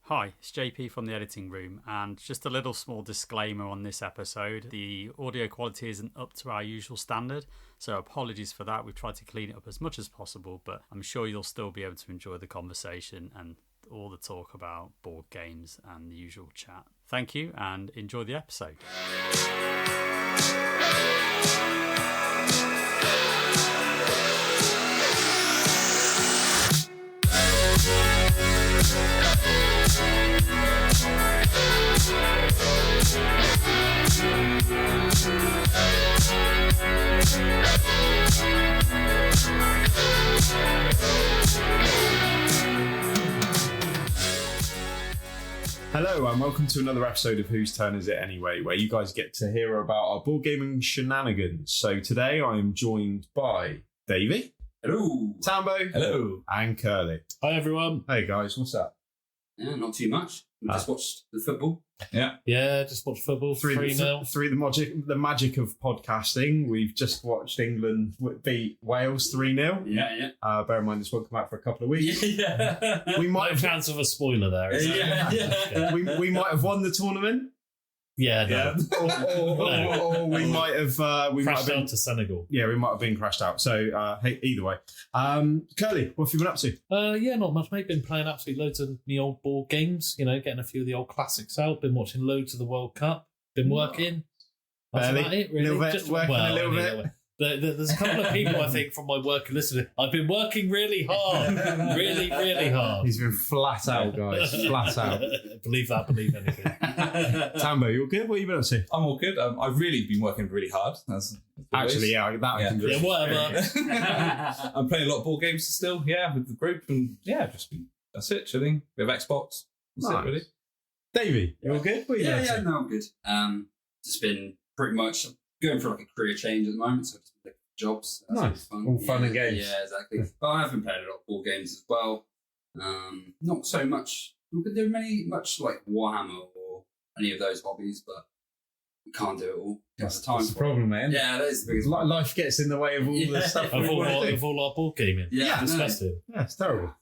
Hi, it's JP from the editing room, and just a little small disclaimer on this episode. The audio quality isn't up to our usual standard, so apologies for that. We've tried to clean it up as much as possible, but I'm sure you'll still be able to enjoy the conversation and all the talk about board games and the usual chat. Thank you, and enjoy the episode. Hello and welcome to another episode of Whose Turn Is It Anyway, where you guys get to hear about our board gaming shenanigans. So today I am joined by Davey. Hello. Tambo. Hello. And Kerley. Hi everyone. Hey guys, what's up? Yeah, not too much. We just watched the football. Yeah, just watched football 3-0. Through the magic of podcasting, we've just watched England beat Wales 3-0. Yeah. Bear in mind this won't come out for a couple of weeks. Yeah. We might No have, chance of a spoiler there. Is there? Yeah. we might have won the tournament. Yeah, no. Or we might have Crashed down to Senegal. Yeah, we might have been crashed out. So, hey, either way. Curly, what have you been up to? Yeah, not much, mate. Been playing absolutely loads of the old board games, getting a few of the old classics out. Been watching loads of the World Cup. Been working. That's Barely. about it, really. A little bit, Just, working a little only bit. There's a couple of people, I think, from my work who listen to it. I've been working really hard. Really, really hard. He's been flat out, guys. Flat out. Believe that, believe anything. Tambo, you all good? What have you been up to? I'm all good. I've really been working really hard. Actually, yeah, that I can do. Yeah, whatever. I'm playing a lot of board games still, with the group, and that's it, chilling. We have Xbox. That's Nice. it, really. Davey, you all good? What are you been up to? No, I'm good. Just been pretty much going for like a career change at the moment, so I've just been looking for jobs. That's Nice. always All fun and games. Yeah, exactly. But I have been playing a lot of board games as well. Not so much. We could do much like Warhammer or any of those hobbies, but we can't do it all. That's the time. the problem, man. Yeah, that is the biggest. Life gets in the way of all the stuff we want to do. Of all our board gaming. Yeah, Disgusting. Yeah, it's terrible.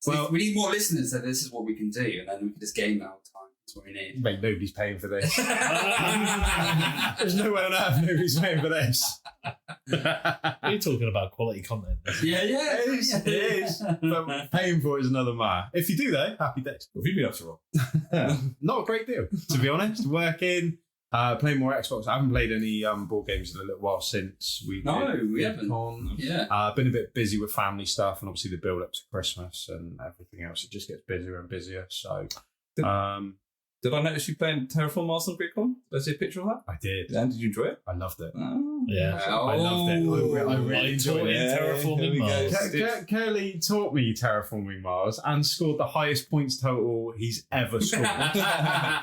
So we need more listeners that this is what we can do, and then we can just game that all the time. That's what we need. Mate, nobody's paying for this. There's no way on earth nobody's paying for this. You're talking about quality content. Yeah. It is. But paying for it is another matter. If you do, though, happy days. What have you been up to, Rob? Not a great deal, to be honest. Working, playing more Xbox. I haven't played any board games in a little while since we haven't. Con. Yeah. Been a bit busy with family stuff and obviously the build up to Christmas and everything else. It just gets busier and busier. So, Did I notice you playing Terraform Mars on GridCon? Did I see a picture of that? I did. And did you enjoy it? I loved it. Yeah. I loved it. I really enjoyed it. Terraforming Mars. Curly taught me Terraforming Mars and scored the highest points total he's ever scored. So,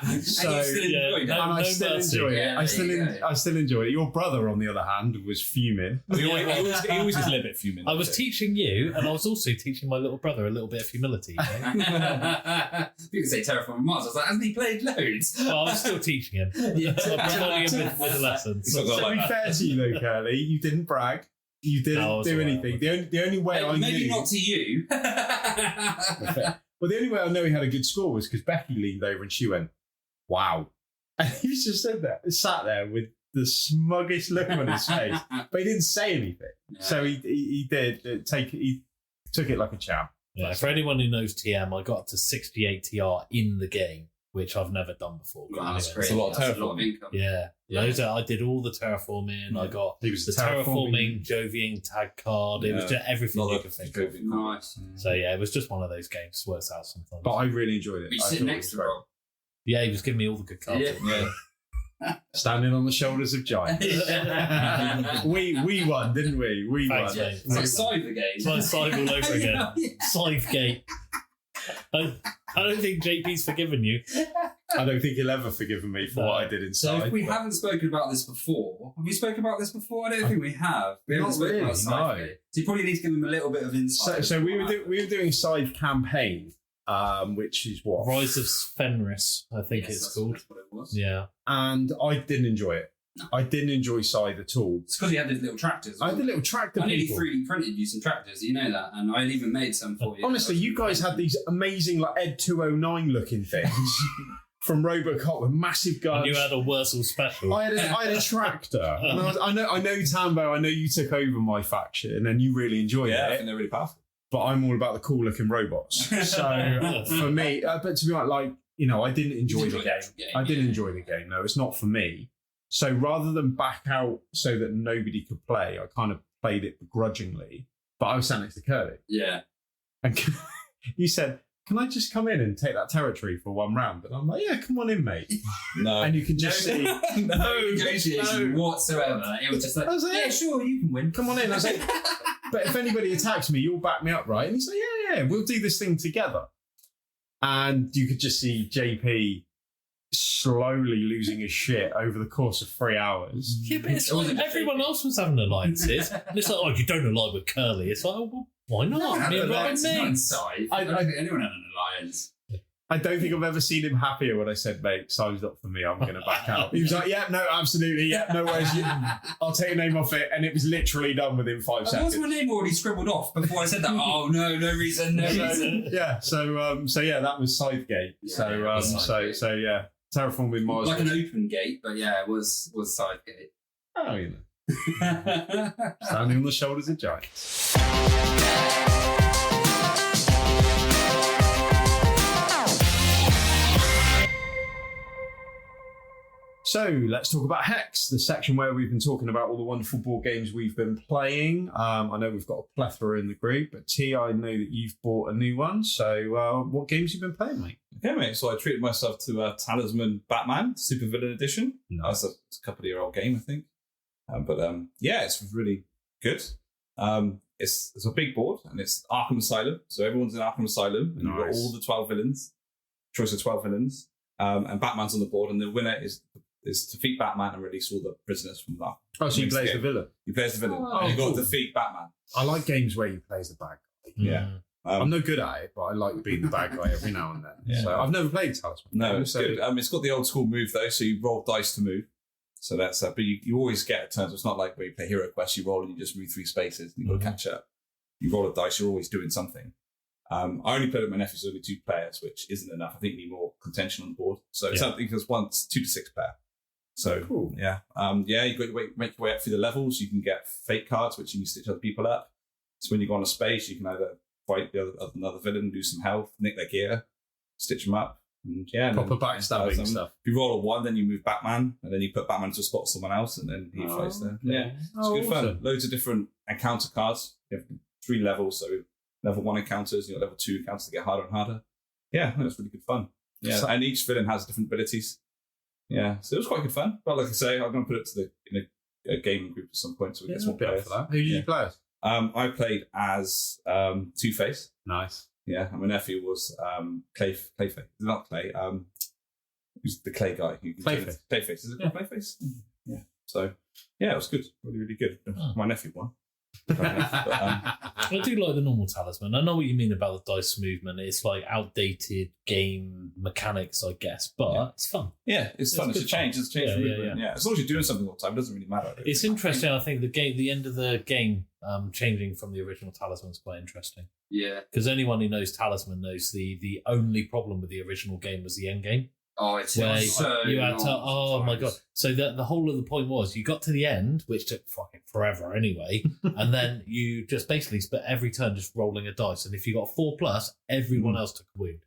and you still enjoyed it. I still enjoy it. I still enjoy it. Your brother, on the other hand, was fuming. He always is a little bit fuming. I was teaching you, and I was also teaching my little brother a little bit of humility. You can say Terraforming Mars. I was like, hasn't he played loads? Well, I was still teaching him. I'm providing him with the lessons. To be fair to you, though, Curly, you didn't brag. You didn't do anything. The only way I knew... Maybe not to you. Well, the only way I know he had a good score was because Becky leaned over and she went, "Wow." And he just sat there with the smuggest look on his face, but he didn't say anything. Yeah. So he took it like a champ. Yeah, for anyone who knows TM, I got up to 68 TR in the game, which I've never done before. Wow, that's Anyway, crazy. It's a lot of That's terraforming. income. Yeah. Loads I did all the terraforming. I got He was the terraforming Jovian tag card. It was just everything you could think of. Nice. So yeah, it was just one of those games. Works out sometimes. But I really enjoyed it. We I sit thought next it to was Rob. Yeah, he was giving me all the good cards. Yeah. great. Standing on the shoulders of giants. we won, didn't we? We Thanks, won. mate. It's like Cyber Game. It's like Scythe all over again. Yeah. Scythegate. I don't think JP's forgiven you. I don't think he'll ever forgiven me for what I did So inside. if we haven't spoken about this before, have we spoken about this before? I don't think we have. We haven't Not spoken really, about Cyber. no. So you probably need to give them a little bit of insight. So we were doing Scythe campaign, which is what? Rise of Fenris, I think Yes, it's that's called. what it was. Yeah. And I didn't enjoy it. I didn't enjoy Scythe at all. It's because you had those little tractors. I had the little tractor I nearly people. 3D printed you some tractors, you know that, and I even made some for you. Honestly, you guys had these amazing like Ed 209 looking things from RoboCop with massive guns. And you had a Wurzel special. I had a tractor. And I know Tambo, I know you took over my faction and you really enjoyed Yeah, I it. think they're really powerful. But I'm all about the cool looking robots. So for me, but to be honest, like, you know, I didn't enjoy the game. I didn't enjoy the game. No, it's not for me. So rather than back out so that nobody could play, I kind of played it begrudgingly. But I was sat next to Kerley. Yeah. And you said, can I just come in and take that territory for one round? And I'm like, yeah, come on in, mate. No. And you can just see... No negotiation whatsoever. It was just like, I was like, yeah, sure, you can win. Come on in. I was like, but if anybody attacks me, you'll back me up, right? And he's like, yeah, we'll do this thing together. And you could just see JP slowly losing his shit over the course of 3 hours. Yeah, but it's like everyone else was having alliances. And it's like, oh, you don't ally with Kerley. It's like, oh, well, why not? No, Me that's and not me. inside. I don't think anyone had an alliance. I don't think I've ever seen him happier when I said, mate, sign's not for me, I'm going to back out. He was like, yeah, no, absolutely, yeah, no worries. I'll take your name off it. And it was literally done within 5 seconds. Was my name already scribbled off before I said that? Oh, no reason, no reason. Yeah, so yeah, that was Scythegate. Yeah, So yeah, Terraforming Mars. Like an open gate, but yeah, it was Scythegate. Oh, you know. Standing on the shoulders of giants. So let's talk about Hex, the section where we've been talking about all the wonderful board games we've been playing. I know we've got a plethora in the group, but T, I know that you've bought a new one. So what games have you been playing, mate? Okay, mate. So I treated myself to Talisman Batman Super Villain Edition. Nice. It's a couple-year-old game, I think. Yeah, it's really good. It's a big board, and it's Arkham Asylum. So everyone's in Arkham Asylum, and you've got all the 12 villains, choice of 12 villains, and Batman's on the board, and the winner is defeat Batman and release all the prisoners from that. Oh, so you play as the villain? You play as the villain. Oh, and you've got cool. to defeat Batman. I like games where you play as the bad guy. Yeah. I'm no good at it, but I like being the bad guy every now and then. Yeah. So I've never played Talisman. No, it's so good. It's got the old school move though, so you roll dice to move. So that's but you always get turns. It's not like where you play Hero Quest, you roll and you just move 3 spaces and you've got to catch up. You roll a dice, you're always doing something. I only played with my nephew, so only 2 players, which isn't enough. I think you need more contention on the board. So it's something because 2 to 6 player. So cool. Yeah. You've got to make your way up through the levels. You can get fake cards, which you can stitch other people up. So when you go on a space, you can either fight another villain, do some health, nick their gear, stitch them up. And proper backstabbing stuff. If you roll a 1, then you move Batman, and then you put Batman into a spot of someone else, and then he fights there. Yeah, it's good fun. Loads of different encounter cards. You have 3 levels, so level 1 encounters, level 2 encounters to get harder and harder. Yeah, it's really good fun. Yeah, and each villain has different abilities. Yeah, so it was quite good fun. But like I say, I'm going to put it to in a gaming group at some point so we get some players. For that. Who did you play as? I played as Two-Face. Nice. Yeah, and my nephew was Clayface. Not Clay. Who's the Clay guy? Clayface. Clayface. Is it called Clayface? Yeah. So, yeah, it was good. Really, really good. My nephew won. I do like the normal Talisman. I know what you mean about the dice movement. It's like outdated game mechanics, I guess, but it's fun. Yeah, it's fun. It's a change. It's a change. Yeah. As long as you're doing something all the time, it doesn't really matter. It's interesting. I think the end of the game changing from the original Talisman is quite interesting. Yeah. Because anyone who knows Talisman knows the only problem with the original game was the end game. Oh, it's where so you had to. Oh my god! times. So the whole of the point was you got to the end, which took fucking forever anyway, and then you just basically spent every turn just rolling a dice, and if you got 4+, everyone else took a wound,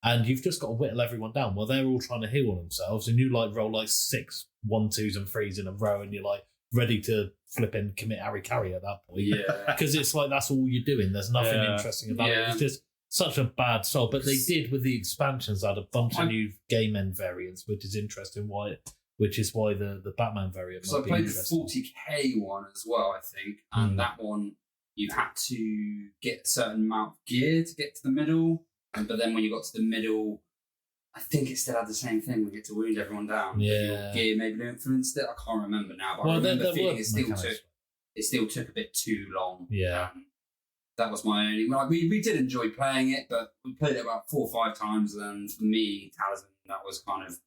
and you've just got to whittle everyone down. Well, they're all trying to heal themselves, and you roll 6 1-2s and 3s in a row, and you're ready to flip and commit Harry at that point. Yeah. Because it's that's all you're doing. There's nothing interesting about it. It's just such a bad soul. But they did with the expansions add a bunch of new game end variants, which is interesting. Which is why the Batman variant might be interesting. I played the 40k one as well, I think, and that one you had to get a certain amount of gear to get to the middle, but then when you got to the middle, I think it still had the same thing. We get to wound everyone down. Yeah, your gear maybe influenced it. I can't remember now, but I remember feeling it still took a bit too long. Yeah. That was my only. We did enjoy playing it, but we played it about 4 or 5 times. And for me, Talisman, that was kind of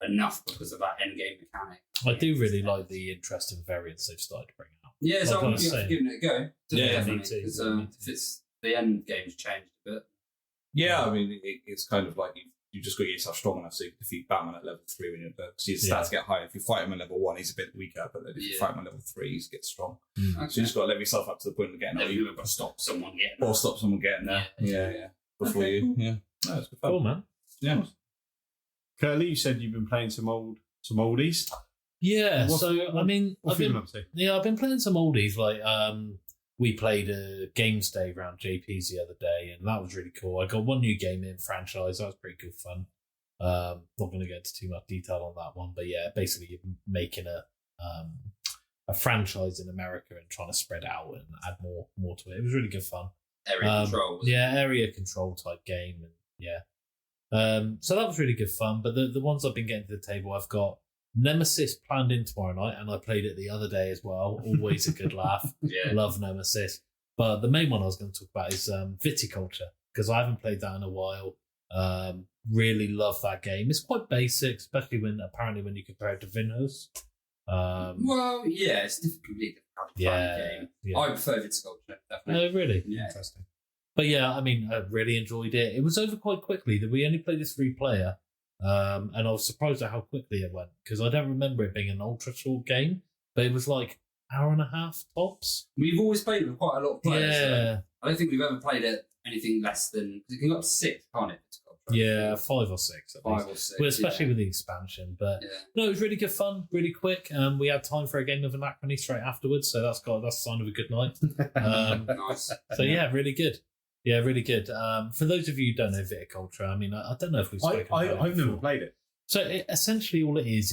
enough because of that end game mechanic. I do really like the interesting variants they've started to bring out. Yeah, so Like I I'm was saying. giving it a go. Yeah, me too. Because Me too. if it's the end game's changed a bit. Yeah, I mean, it's kind of like you just got to get yourself strong enough so you can defeat Batman at level 3 when you're there. So your stats get higher. If you fight him at level 1, he's a bit weaker, but then if you fight him at level 3, he gets strong. Okay. So you just got to level yourself up to the point of getting You've got to stop someone getting or stop someone getting there. Yeah. Before Okay, you. cool. Yeah. No, it's good fun. Cool, man. Yeah. Kerley, you said you've been playing some oldies. Yeah, What I mean, What I've have you been, been up to? yeah, I've been playing some oldies. Like, we played a games day around JP's the other day, and that was really cool. I got one new game in franchise. That was pretty good fun. Not going to get into too much detail on that one, but yeah, basically you're making a franchise in America and trying to spread out and add more to it. It was really good fun. Area control. Yeah, area control type game, and yeah. So that was really good fun. But the ones I've been getting to the table, I've got Nemesis planned in tomorrow night, and I played it the other day as well. Always a good laugh. Yeah. Love Nemesis. But the main one I was going to talk about is Viticulture, because I haven't played that in a while. Really love that game. It's quite basic, especially when you compare it to Villainous. Well, yeah, it's completely difficult to find a game. Yeah. I prefer Viticulture, definitely. Oh, really? Yeah. Interesting. But yeah, I mean, I really enjoyed it. It was over quite quickly. That we only played this 3-player, and I was surprised at how quickly it went, because I don't remember it being an ultra short game, but it was like hour and a half tops. We've always played it with quite a lot of players. Yeah. So I don't think we've ever played it anything less than... It can go up to 6, can't it? Yeah, 5 or 6 at least. 5 or 6. Well, especially with the expansion. But no, it was really good fun, really quick. We had time for a game of Anachrony straight afterwards, so that's a sign of a good night. Nice. So yeah, really good. Yeah, really good. For those of you who don't know Viticulture, I mean, I don't know if we've spoken about it I've never before. played it. So essentially, all it is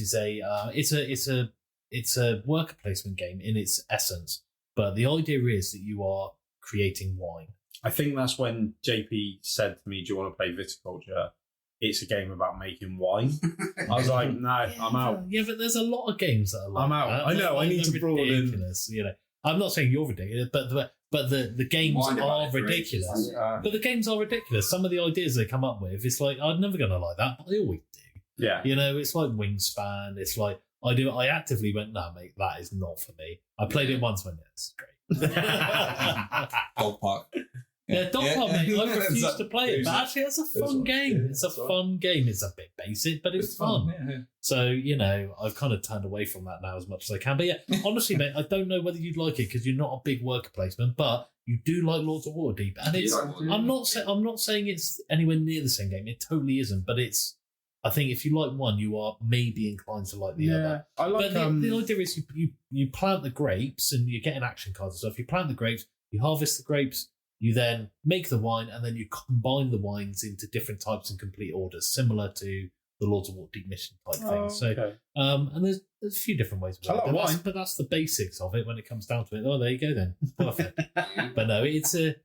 it's a worker placement game in its essence. But the idea is that you are creating wine. I think that's when JP said to me, "Do you want to play Viticulture? It's a game about making wine." I was like, "No, I'm out." Yeah, but there's a lot of games that are like I'm out. that. I know, I need to broaden. Ridiculous, you know. I'm not saying you're ridiculous, but the games Mind about are it for ridiculous. ages. But the games are ridiculous. Some of the ideas they come up with, it's like, I'm never going to like that, but I always do. Yeah. You know, it's like Wingspan. It's like, I actively went, no, mate, that is not for me. I played it once when it's great. Dog Park. Yeah, Dog Park, mate. I There's refuse to play it, but actually, it's a fun game. Yeah, It's a fun game. It's a bit basic, but it's fun. Yeah. So, you know, I've kind of turned away from that now as much as I can. But yeah, honestly, mate, I don't know whether you'd like it because you're not a big worker placement, but you do like Lords of Waterdeep. And it's, I'm not saying it's anywhere near the same game. It totally isn't. But it's, I think if you like one, you are maybe inclined to like the other. I like. But the idea is you plant the grapes and you're getting action cards and stuff. You plant the grapes, you harvest the grapes, you then make the wine, and then you combine the wines into different types and complete orders, similar to the Lords of Waterdeep mission type thing. So, okay. and there's a few different ways of I like wine. but that's the basics of it when it comes down to it. Oh, there you go then. Perfect. But no, it's a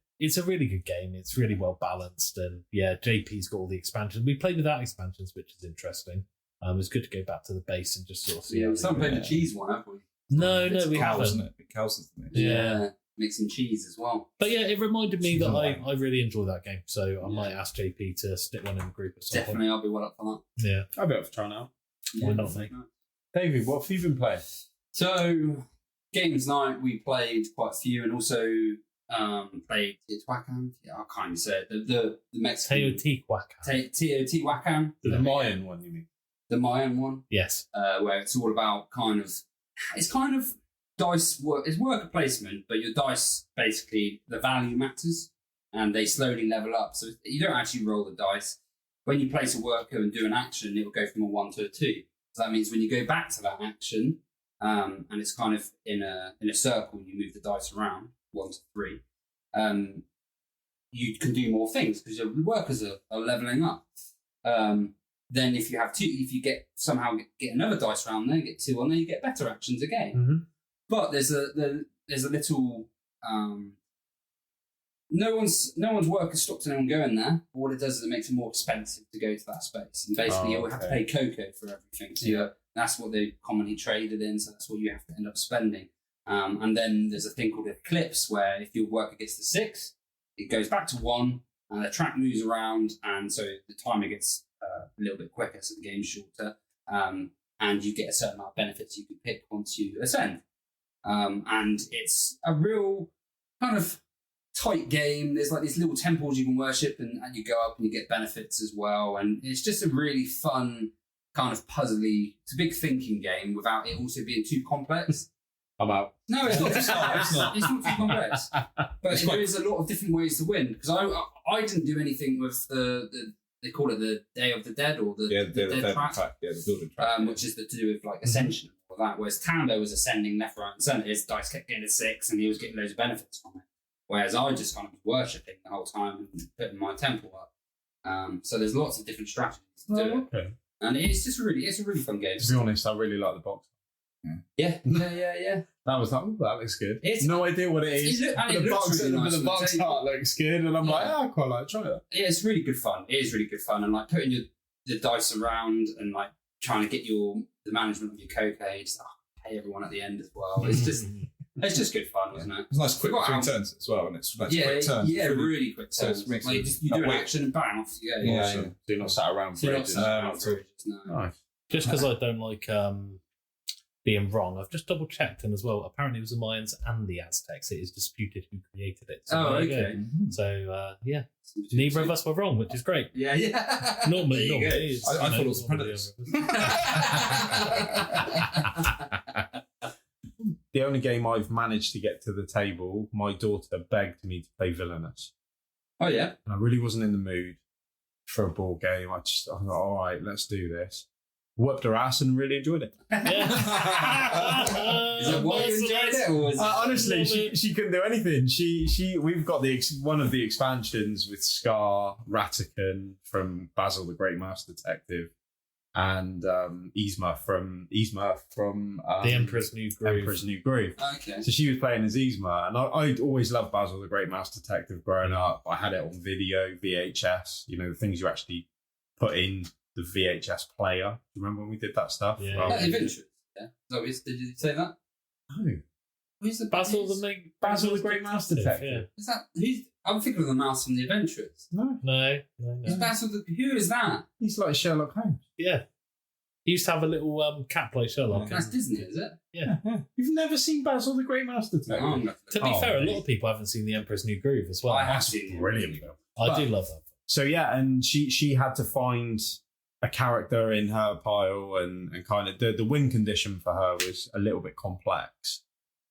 really good game. It's really well balanced, and yeah, JP's got all the expansions. We played without expansions, which is interesting. It's good to go back to the base and just sort of see. Yeah, how we they haven't go. played the cheese one, have we? No, It's we Cows, haven't. isn't it? Cows is the mix. Yeah. Mixing cheese as well. But yeah, it reminded me Cheese that and I wine. really enjoy that game, so I might ask JP to stick one in the group at some Definitely, I'll be well up for point. Yeah. I'll be able to try now. that. Why not, mate? David, what have you been playing? So, games night, we played quite a few, and also played Teotihuacan. Yeah, I can't even say it. The Mexican Teotihuacan. Teotihuacan. The Mayan one, you mean? The Mayan one, Yes. where it's all about it's kind of dice work. It's worker placement, but your dice basically the value matters, and they slowly level up. So you don't actually roll the dice. When you place a worker and do an action, it will go from a 1 to a 2. So that means when you go back to that action, and it's kind of in a circle, you move the dice around 1 to 3. You can do more things because your workers are leveling up. Then if you have 2, if you get another dice round there, get 2 on there, you get better actions again. Mm-hmm. But there's a little no one's worker stops anyone going there. But what it does is it makes it more expensive to go to that space, and basically you'll have to pay cocoa for everything. So that's what they commonly traded in. So that's what you have to end up spending. And then there's a thing called Eclipse, where if your worker gets to 6, it goes back to 1, and the track moves around, and so the timer gets a little bit quicker, so the game's shorter. and you get a certain amount of benefits you can pick once you ascend. And it's a real kind of tight game. There's like these little temples you can worship, and you go up and you get benefits as well. And it's just a really fun kind of puzzly. It's a big thinking game without it also being too complex. I'm out. No, it's not too complex. It's not too complex. But there is a lot of different ways to win, because I didn't do anything with the they call it the Day of the Dead, or the Dead track. Yeah, the building track. Which is to do with like ascension and all that. Whereas Tambo was ascending left, right, and centre. His dice kept getting a 6, and he was getting loads of benefits from it. Whereas I just kind of was worshipping the whole time and putting my temple up. So there's lots of different strategies to do it. Okay. And it's a really fun game. To be honest, I really like the box. Yeah. That was like, that looks good. It's, no idea what it is. But the box art looks good, and I'm like, I quite like trying it. Yeah, it's really good fun. It is really good fun, and like putting the dice around and like trying to get the management of your cocaine, just pay everyone at the end as well. It's just good fun, isn't it? It's nice quick 3 turns as well, and it's nice quick turns. Yeah, really quick turns. Like you do an action and bang off you go. Yeah. So you're not sat around for ages. No. Just because I don't like being wrong, I've just double checked, and as well, apparently it was the Mayans and the Aztecs. It is disputed who created it. So okay. So neither of us were wrong, which is great. Yeah. Normally it is. I thought it was Predators. The only game I've managed to get to the table, my daughter begged me to play Villainous. Oh yeah. And I really wasn't in the mood for a board game. I thought, all right, let's do this. Whooped her ass and really enjoyed it. Is that why you enjoyed it? Or honestly, she couldn't do anything. We've got one of the expansions with Scar, Ratican from Basil the Great Mouse Detective, and Yzma from the Emperor's New Groove. Okay. So she was playing as Yzma, and I'd always loved Basil the Great Mouse Detective growing up. I had it on video, VHS. The things you actually put in the VHS player. Do you remember when we did that stuff? Yeah. Adventures. Yeah. Did you say that? No. Who's the Basil the Great Mouse Detective? Yeah. Is that? I'm thinking of the mouse from the Adventurers. No. Is Basil who is that? He's like Sherlock Holmes. Yeah. He used to have a little cat play Sherlock. That's Disney, is it? Yeah. You've never seen Basil the Great Mouse Detective? To be fair, a lot of people haven't seen The Emperor's New Groove as well. I have seen it. Brilliant. I do love that. So yeah, and she had to find a character in her pile, and kind of the win condition for her was a little bit complex,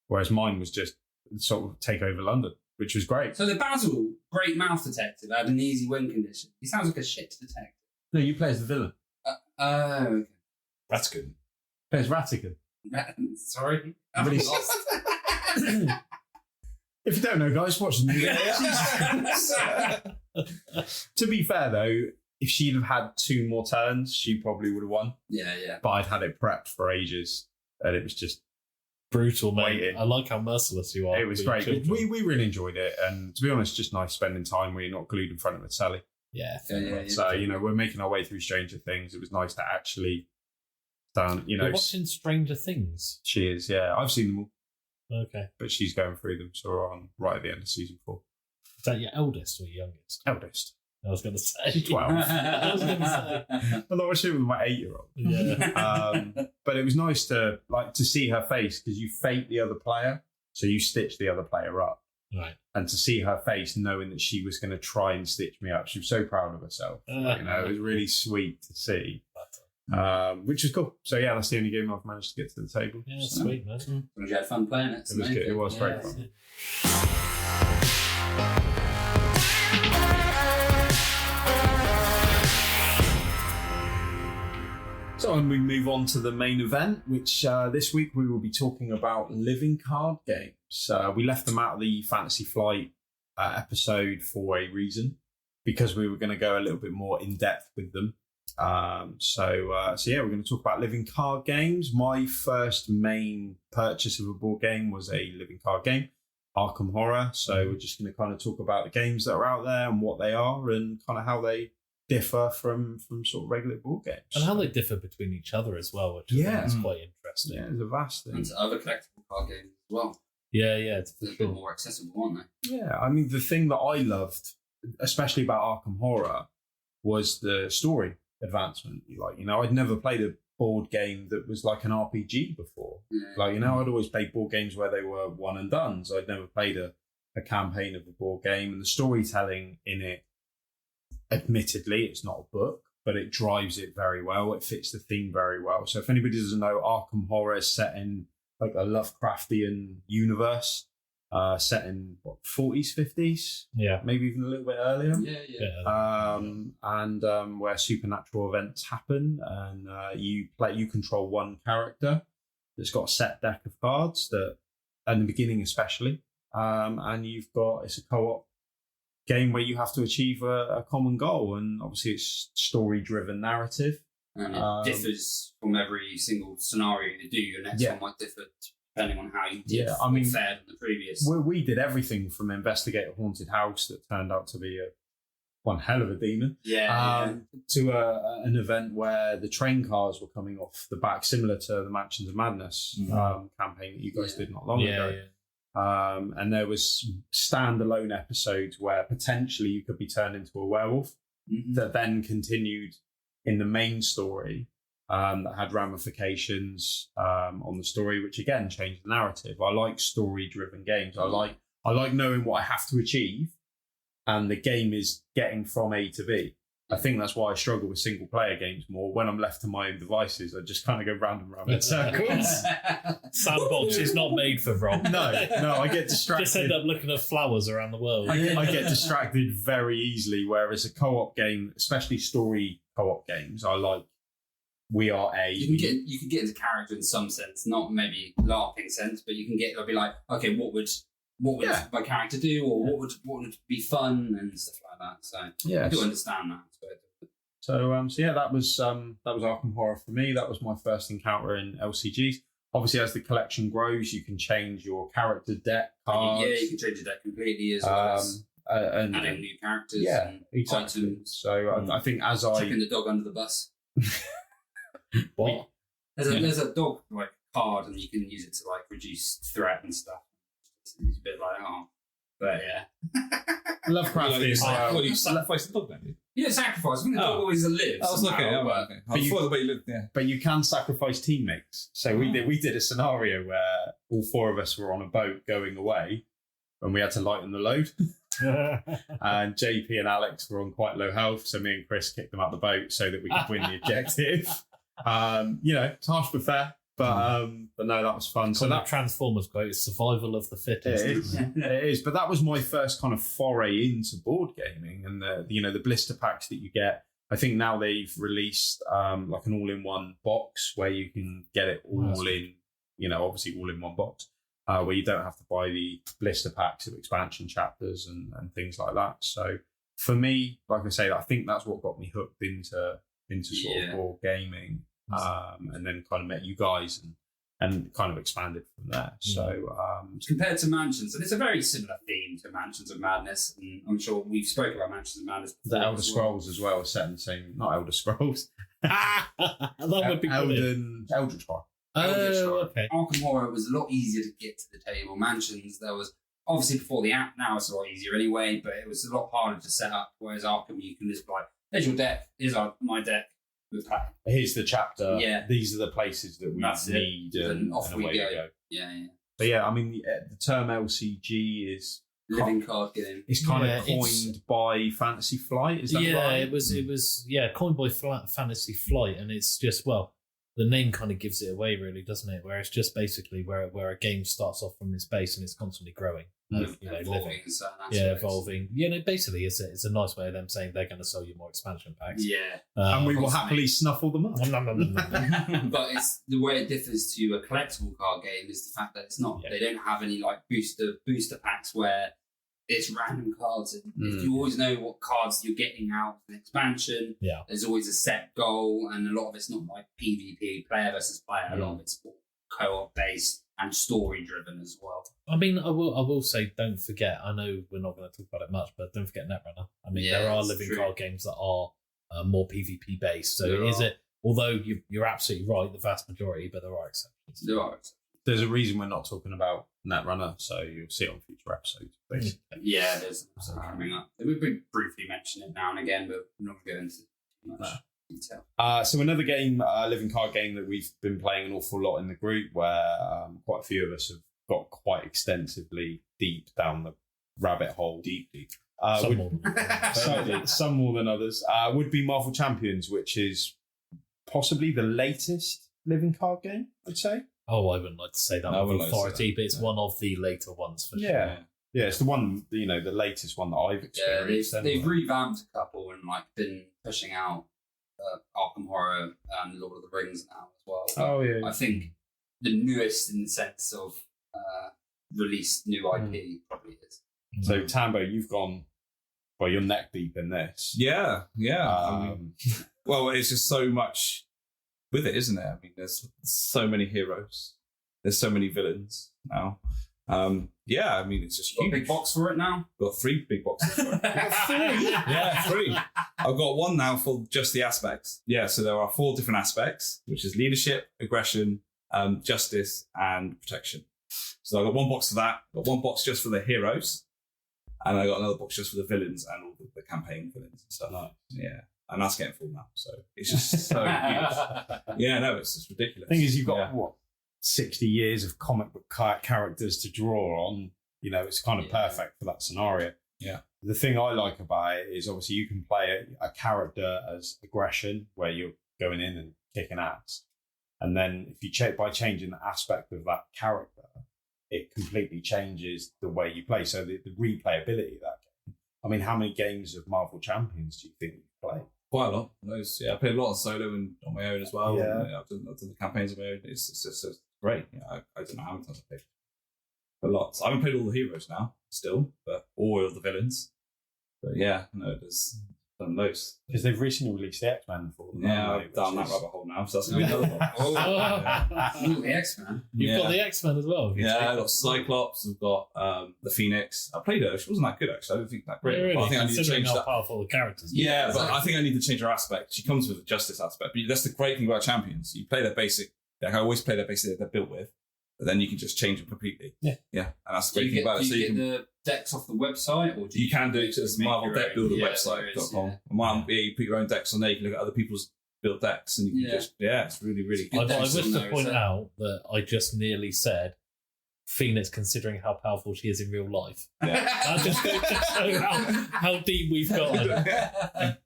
whereas mine was just sort of take over London, which was great. So the Basil Great Mouse Detective had an easy win condition. He sounds like a shit detective. No, you play as the villain. Okay. Ratican. Play as Ratican. Sorry. But if you don't know, guys, watch the movie. To be fair, though, if she'd have had 2 more turns, she probably would have won. Yeah. But I'd had it prepped for ages, and it was just brutal, mate. waiting. I like how merciless you are. It was great. We really enjoyed it, and to be honest, just nice spending time where you're not glued in front of a telly. Yeah. So we're making our way through Stranger Things. It was nice to actually stand. You're watching Stranger Things. She is. Yeah, I've seen them all. Okay. But she's going through them, so we're on right at the end of season 4. Is that your eldest or your youngest? Eldest. I was going to say. She's 12. I was going to say. I'm not watching it with my 8-year-old. Yeah. But it was nice to see her face, because you fake the other player, so you stitch the other player up. Right. And to see her face, knowing that she was going to try and stitch me up, she was so proud of herself. It was really sweet to see. Which was cool. So yeah, that's the only game I've managed to get to the table. Yeah, sweet, man. You had fun playing it. It was good. It was great fun. So and we move on to the main event, which this week we will be talking about living card games. We left them out of the Fantasy Flight episode for a reason, because we were going to go a little bit more in depth with them. So yeah, we're going to talk about living card games. My first main purchase of a board game was a living card game, Arkham Horror. So we're just going to kind of talk about the games that are out there and what they are, and kind of how they differ from sort of regular board games. And how they differ between each other as well, which I think is quite interesting. Yeah, it's a vast thing. And to other collectible card games as well. Yeah, it's a bit more accessible, aren't they? Yeah, I mean, the thing that I loved, especially about Arkham Horror, was the story advancement. I'd never played board game that was like an RPG before. Like, you know, I'd always played board games where they were one and done. So I'd never played a campaign of a board game. And the storytelling in it, admittedly, it's not a book, but it drives it very well. It fits the theme very well. So if anybody doesn't know, Arkham Horror is set in like a Lovecraftian universe, set in what, 40s, 50s? Yeah. Maybe even a little bit earlier. Yeah. Where supernatural events happen, and you control one character that's got a set deck of cards that, in the beginning especially, and it's a co-op game where you have to achieve a common goal, and obviously it's story-driven narrative. And it differs from every single scenario you do. Your next one might differ depending on how you did fared in the previous. We did everything from investigate a haunted house that turned out to be one hell of a demon, to an event where the train cars were coming off the back, similar to the Mansions of Madness campaign that you guys did not long ago. And there was standalone episodes where potentially you could be turned into a werewolf that then continued in the main story, that had ramifications on the story, which again changed the narrative. I like story-driven games. I like knowing what I have to achieve, and the game is getting from A to B. I think that's why I struggle with single-player games more. When I'm left to my own devices, I just kind of go round and round in circles. Sandbox is not made for Rob. No, I get distracted. Just end up looking at flowers around the world. I get distracted very easily, whereas a co-op game, especially story co-op games, I like. We are You can get into character in some sense, not maybe LARPing sense, but you can get. I'll be like, okay, what would my character do, or what would be fun and stuff like that. So I do understand that. So that was Arkham Horror for me. That was my first encounter in LCGs. Obviously, as the collection grows, you can change your character deck cards. Yeah, you can change your deck completely as well as adding new characters and items. So I think as chucking the dog under the bus. What? There's a dog like card, and you can use it to like reduce threat and stuff. It's a bit like but yeah. Lovecraft is you sacrifice the dog then? Yeah, sacrifice. I think the dog always lives. I was okay. I thought the way you lived. Yeah. But you can sacrifice teammates. So we did a scenario where all four of us were on a boat going away, and we had to lighten the load. And JP and Alex were on quite low health, so me and Chris kicked them out the boat so that we could win the objective. It's harsh but fair. But no, that was fun. So that Transformers quote is survival of the fittest. It is. But that was my first kind of foray into board gaming, and the blister packs that you get. I think now they've released like an all-in-one box where you can get it all in. Obviously all in one box, where you don't have to buy the blister packs of expansion chapters and things like that. So for me, like I say, I think that's what got me hooked into sort of board gaming. And then kind of met you guys and kind of expanded from there. So compared to Mansions, and it's a very similar theme to Mansions of Madness, and I'm sure we've spoken about Mansions of Madness before. The Elder Scrolls as well are set in the same, not Elder Scrolls. That would be Eldritch Horror. Okay. Arkham Horror was a lot easier to get to the table. Mansions, there was obviously before the app, now it's a lot easier anyway, but it was a lot harder to set up. Whereas Arkham, you can just be like, there's your deck, here's my deck. Here's the chapter. Yeah. These are the places that we need, and off we go. Yeah. But yeah, I mean, the term LCG is living card game. It's kind of coined by Fantasy Flight. Is that right? It was coined by Fantasy Flight, and it's just the name kind of gives it away, really, doesn't it? Where it's just basically where a game starts off from its base and it's constantly growing. Evolving. Evolving. Basically, it's a nice way of them saying they're going to sell you more expansion packs. Yeah. And we will happily snuffle them up. But it's the way it differs to a collectible card game is the fact that it's not. They don't have any like booster packs where it's random cards. And you always know what cards you're getting out of an expansion. Yeah. There's always a set goal, and a lot of it's not like PvP, player versus player. A lot of it's co-op based and story driven as well. I mean, I will say, don't forget. I know we're not going to talk about it much, but don't forget Netrunner. I mean, there are living card games that are more PvP based. So although you're absolutely right, the vast majority, but there are exceptions. There are. There's a reason we're not talking about Netrunner, so you'll see it on future episodes. Basically. Yeah, there's something coming up. We briefly mention it now and again, but we're not going to too much. detail. So another game, living card game that we've been playing an awful lot in the group, where quite a few of us have got quite extensively deep down the rabbit hole. Deep. Some more than others. Would be Marvel Champions, which is possibly the latest living card game, I'd say. Oh, I wouldn't like to say that with authority, but it's one of the later ones for sure. Yeah, it's the one, the latest one that I've experienced. Yeah, they've revamped a couple and been pushing out Arkham Horror and Lord of the Rings now as well. Oh yeah. I think the newest in the sense of released new IP probably is. So Tambo, you've gone. Well, you're neck deep in this. Yeah. Well, it's just so much with it, isn't it? I mean, there's so many heroes. There's so many villains now. I mean, it's just huge. Got a big box for it now? Got 3 big boxes for it. 3? Yeah, 3. I've got one now for just the aspects. Yeah, so there are 4 different aspects, which is leadership, aggression, justice, and protection. So I got 1 box for that. Got 1 box just for the heroes. And I got another box just for the villains and all the campaign villains and stuff. Nice. Yeah. And that's getting full now. So it's just so huge. Yeah, no, it's just ridiculous. The thing is, you've got, 60 years of comic book characters to draw on. It's kind of perfect for that scenario. Yeah. The thing I like about it is obviously you can play a character as aggression, where you're going in and kicking ass. And then if you by changing the aspect of that character, it completely changes the way you play. So the replayability of that game. I mean, how many games of Marvel Champions do you think you play? Quite a lot. I played a lot on solo and on my own as well. Yeah. And, I've done the campaigns on my own. It's just great. I don't know how many times I've played. But lots. I haven't played all the heroes now, still, but all of the villains. But there's done loads. Because they've recently released the X-Men for them. Yeah, I've done that rabbit hole now, so that's going to be another one. The X-Men. You've got the X-Men as well. I've got Cyclops, I've got the Phoenix. I played her, she wasn't that good actually, I don't think that great. Really? But I think I need to Considering change how that. powerful the characters are. Yeah, but I think I need to change her aspect. She comes with a justice aspect, but that's the great thing about Champions. You play their basic, I always play their basic that they're built with, but then you can just change them completely. Yeah. And that's the great thing about it. Do you get the decks off the website, or do you can do it to the Marvel Deck Builder website.com. You put your own decks on there, you can look at other people's built decks, and you can it's really, really good. I wish to point out that I just nearly said Phoenix, considering how powerful she is in real life. Yeah. That just goes to show how deep we've got.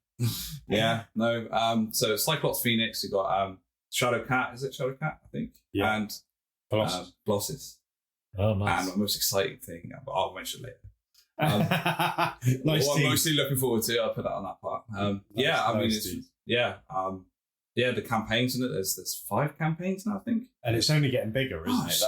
So Cyclops, Phoenix, you've got Shadow Cat, is it Shadow Cat, I think? Yeah. And Blossus. Oh, nice. And the most exciting thing, I'll mention later. Nice what team. I'm mostly looking forward to, I'll put that on that part. The campaigns in it. There's 5 campaigns now, I think, and it's only getting bigger, isn't it?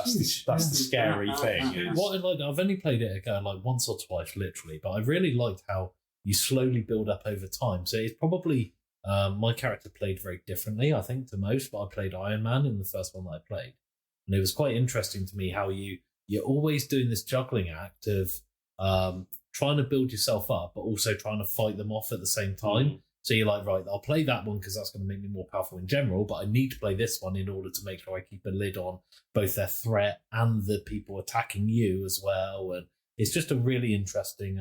That's the scary thing. I've only played it once or twice, literally, but I really liked how you slowly build up over time. So it's probably my character played very differently, I think, to most. But I played Iron Man in the first one that I played, and it was quite interesting to me how you're always doing this juggling act of trying to build yourself up, but also trying to fight them off at the same time. So you're like, right, I'll play that one because that's going to make me more powerful in general, but I need to play this one in order to make sure I keep a lid on both their threat and the people attacking you as well. And it's just a really interesting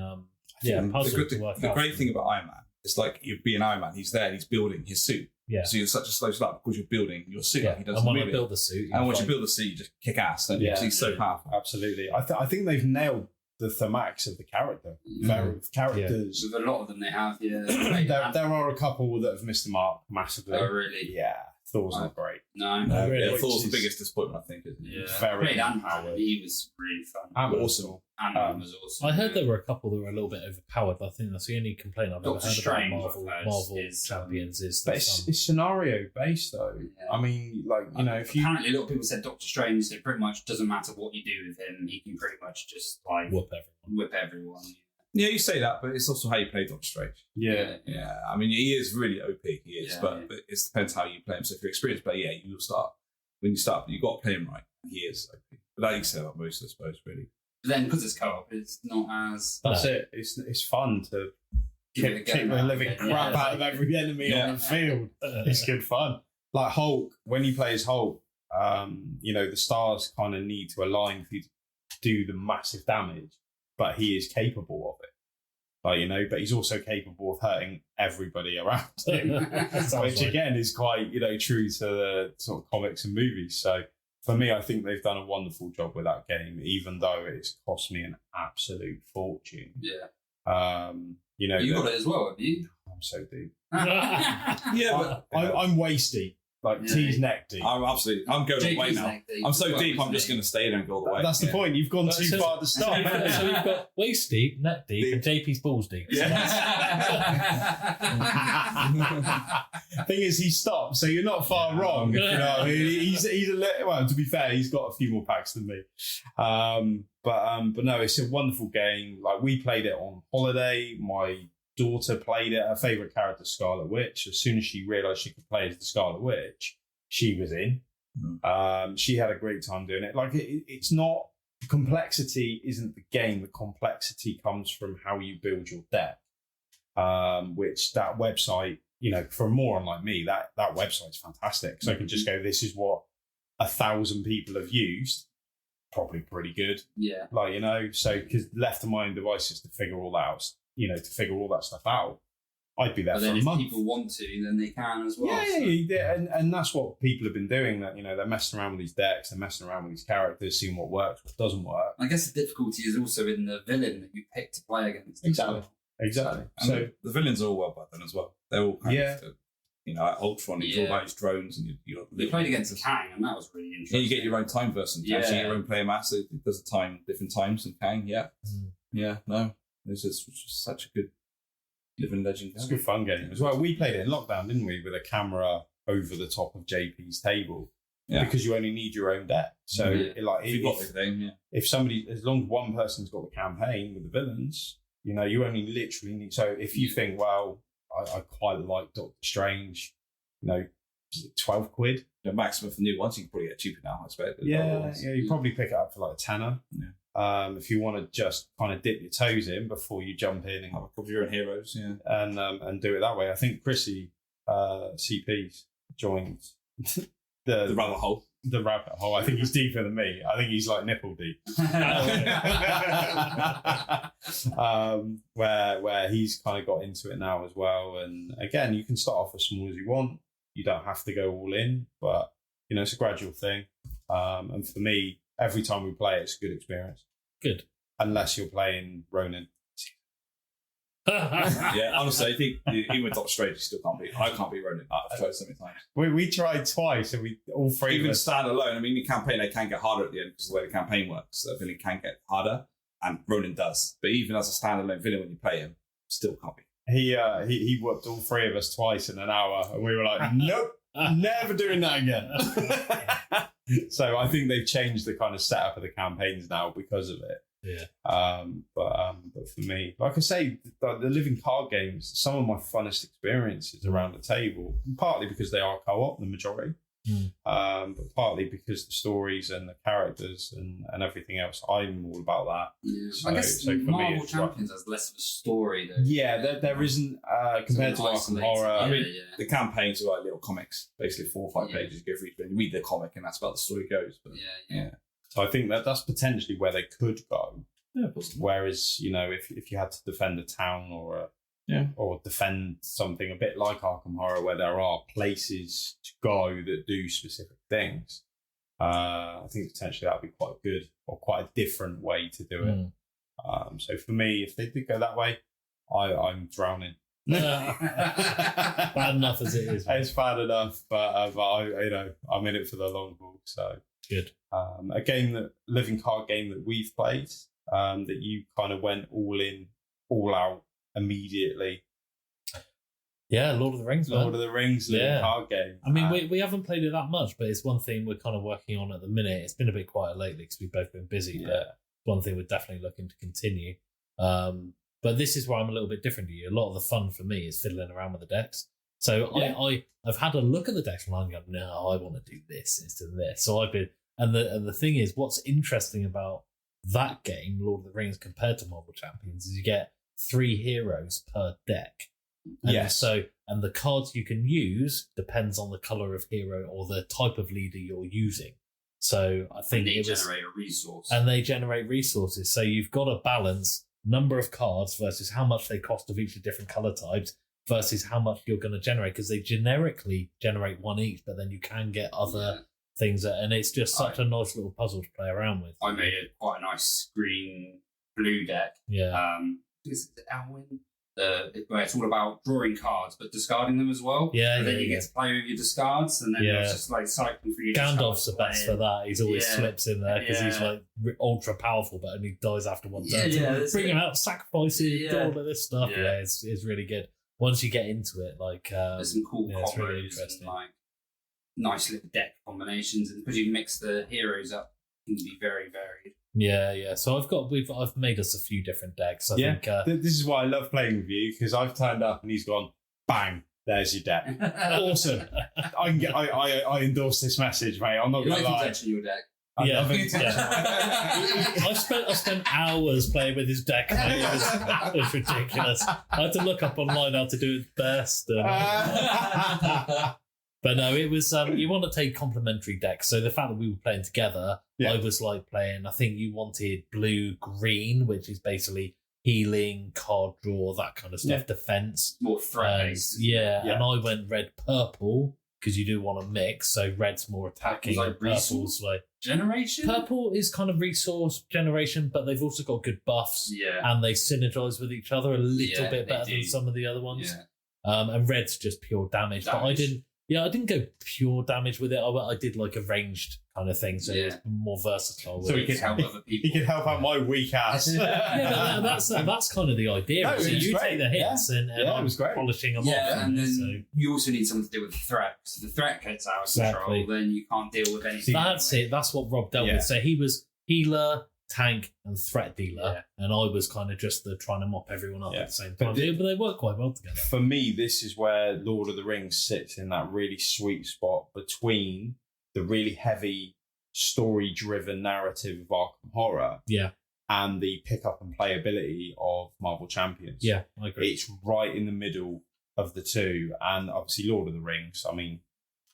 puzzle to work out. The great thing about Iron Man is you be an Iron Man, he's there, he's building his suit. Yeah. So you're such a slow start because you're building your suit. Yeah. He doesn't and when I build the suit, and once you build the suit, you just kick ass. Don't you? Because he's so powerful. Absolutely. I think they've nailed the thematics of the characters. With a lot of them, they have. Yeah. there are a couple that have missed the mark massively. Oh, really? Yeah. Thor's not great. No. Really? Thor's the biggest disappointment, I think. Isn't he? Very Ant-Man. He was really fun. Awesome. Ant-Man was awesome. I heard there were a couple that were a little bit overpowered, but I think that's the only complaint I've ever Doctor heard Strange, about Marvel Champions is but it's scenario based though. Yeah. I mean, if you apparently a lot of people said Doctor Strange, it pretty much doesn't matter what you do with him, he can pretty much just whip everyone. Yeah, you say that, but it's also how you play Doctor Strange. Yeah. I mean, he is really OP. He is, but it depends how you play him. So if you're experienced player, you will start. When you start, you've got to play him right. He is OP. But like you said, most, I suppose, really. But then, because it's co-op, it's not as... That's it. It's fun to kick the living crap out of every enemy on the field. It's good fun. Like Hulk, when you play as Hulk, the stars kind of need to align for you to do the massive damage, but he is capable of it. Like, you know, but he's also capable of hurting everybody around him, which again is quite, you know, true to the sort of comics and movies. So for me, I think they've done a wonderful job with that game, even though it's cost me an absolute fortune. Yeah. You know, you got it as well, have you? I'm so deep. Yeah, but I'm waist deep. Like T's neck deep. I'm going all the way now. I'm so deep, I'm just going to stay there and go all the way. That's the point. You've gone too far at the start. So you've got waist deep, neck deep, and JP's balls deep. Yeah. Thing is, he stopped, so you're not far wrong. You know what I mean? He's a little, well, to be fair, he's got a few more packs than me. But no, it's a wonderful game. Like, we played it on holiday. My daughter played it. Her favourite character, Scarlet Witch. As soon as she realised she could play as the Scarlet Witch, she was in. She had a great time doing it. Like, it's not, the complexity isn't the game. The complexity comes from how you build your deck, which that website, you know, for a moron like me, that website's fantastic. So I can just go, this is what 1,000 people have used. Probably pretty good. Yeah. Like, you know, so because left to my own devices to figure all that out, you know, to figure all that stuff out, I'd be there for a month. If people want to, then they can as well. Yeah, and that's what people have been doing. That, you know, they're messing around with these decks, they're messing around with these characters, seeing what works, what doesn't work. I guess the difficulty is also in the villain that you pick to play against. Exactly. So the villains are all well done as well. They're all kind of, you know, like Ultron. It's all about his drones, and you played against Kang, and that was really interesting. Yeah, you get your own time verse, and you get your own player mass. It does a time different times than Kang. Yeah, no. It's just such a good living legend. It's a good fun game as well. We played it in lockdown, didn't we, with a camera over the top of JP's table, because you only need your own deck. So, if somebody, as long as one person's got the campaign with the villains, you know, you only literally need. So, if you think, well, I quite like Doctor Strange, you know, £12. The maximum for new ones, you can probably get cheaper now, I expect. You probably pick it up for like a tenner. Yeah. If you want to just kind of dip your toes in before you jump in and have a couple of your own heroes, and do it that way. I think Chrissy CP's joined the rabbit hole. The rabbit hole. I think he's deeper than me. I think he's like nipple deep. Where he's kind of got into it now as well. And again, you can start off as small as you want. You don't have to go all in, but you know, it's a gradual thing. And for me, every time we play, it's a good experience. Good. Unless you're playing Ronin. Yeah, honestly, I think even with Doctor Strange, you still can't beat. I can't beat Ronin. I've tried so many times. We tried twice, and we all three. Even stand alone. I mean, in campaign, they can get harder at the end because of the way the campaign works. So the villain can get harder, and Ronin does. But even as a standalone villain, when you play him, still can't beat. He whooped all three of us twice in an hour, and we were like, nope, never doing that again. So I think they've changed the kind of setup of the campaigns now because of it. Yeah. But for me, like I say, the living card games, some of my funnest experiences around the table, partly because they are co-op, the majority, but partly because the stories and the characters and everything else, I'm all about that. Yeah. So, I guess for Marvel me, Champions has less of a story though. Yeah, there isn't, compared to Arkham Horror. I mean, the campaigns are like little comics, basically 4 or 5 pages. You go for each, you read the comic, and that's about the story goes. But yeah. So I think that's potentially where they could go. Yeah, possibly. Whereas, you know, if you had to defend a town or defend something a bit like Arkham Horror, where there are places to go that do specific things, I think potentially that would be quite good or quite a different way to do it. So for me, if they did go that way, I'm drowning. Bad enough as it is. It's bad enough, but I'm in it for the long haul. So good. A game living card game that we've played, that you kind of went all in, all out immediately. Yeah, Lord of the Rings. Lord of the Rings living card game. I mean, we haven't played it that much, but it's one thing we're kind of working on at the minute. It's been a bit quiet lately because we've both been busy. Yeah. But one thing we're definitely looking to continue. But this is where I'm a little bit different to you. A lot of the fun for me is fiddling around with the decks. So I've had a look at the decks and I'm going, no, I want to do this instead of this. So I've been, and the thing is, what's interesting about that game, Lord of the Rings, compared to Marvel Champions, is you get 3 heroes per deck. And the cards you can use depends on the color of hero or the type of leader you're using. So I think they generate a resource. And they generate resources. So you've got to balance number of cards versus how much they cost of each of different color types versus how much you're going to generate, because they generically generate one each, but then you can get other things, and it's just such a nice little puzzle to play around with. I made quite a nice green blue deck. Yeah. Is it Alwyn? Where it's all about drawing cards but discarding them as well. Yeah, and then you get to play with your discards, and then it's just like cycling through your Gandalf's the discards. best for that. He's always slips in there because he's like ultra powerful, but only dies after one turn. Bring him out, sacrifice it, do all of this stuff. Yeah, it's really good. Once you get into it, like there's some cool combos, really interesting. And, like nice little deck combinations, and because you mix the heroes up, it can be very varied. Yeah. So I've made us a few different decks. I think this is why I love playing with you, because I've turned up and he's gone, bang, there's your deck. Awesome. I endorse this message, mate. I'm not going to lie. Your deck. I love it. I spent hours playing with his deck. Mate. It was ridiculous. I had to look up online how to do it best. But no, it was, you want to take complementary decks. So the fact that we were playing together, I was like playing, I think you wanted blue-green, which is basically healing, card draw, that kind of stuff, defense. More threat-based. And I went red-purple, because you do want to mix. So red's more attacking, like purple's like... Generation? Purple is kind of resource generation, but they've also got good buffs. Yeah. And they synergize with each other a little bit better than some of the other ones. Yeah. And red's just pure damage. But I didn't go pure damage with it. I did like a ranged kind of thing, so it's more versatile. So he could help other people. He could help out my weak ass. That's kind of the idea. No, so you great. take the hits and I was polishing them off. And then you also need someone to deal with the threat. Because if the threat gets out of control, then you can't deal with anything. That's it. That's what Rob dealt with. So he was healer, tank, and threat dealer, and I was kind of just trying to mop everyone up at the same time. But they work quite well together. For me, this is where Lord of the Rings sits in that really sweet spot between the really heavy story-driven narrative of Arkham Horror, and the pick-up and playability of Marvel Champions. Yeah, I agree. It's right in the middle of the two, and obviously Lord of the Rings. I mean,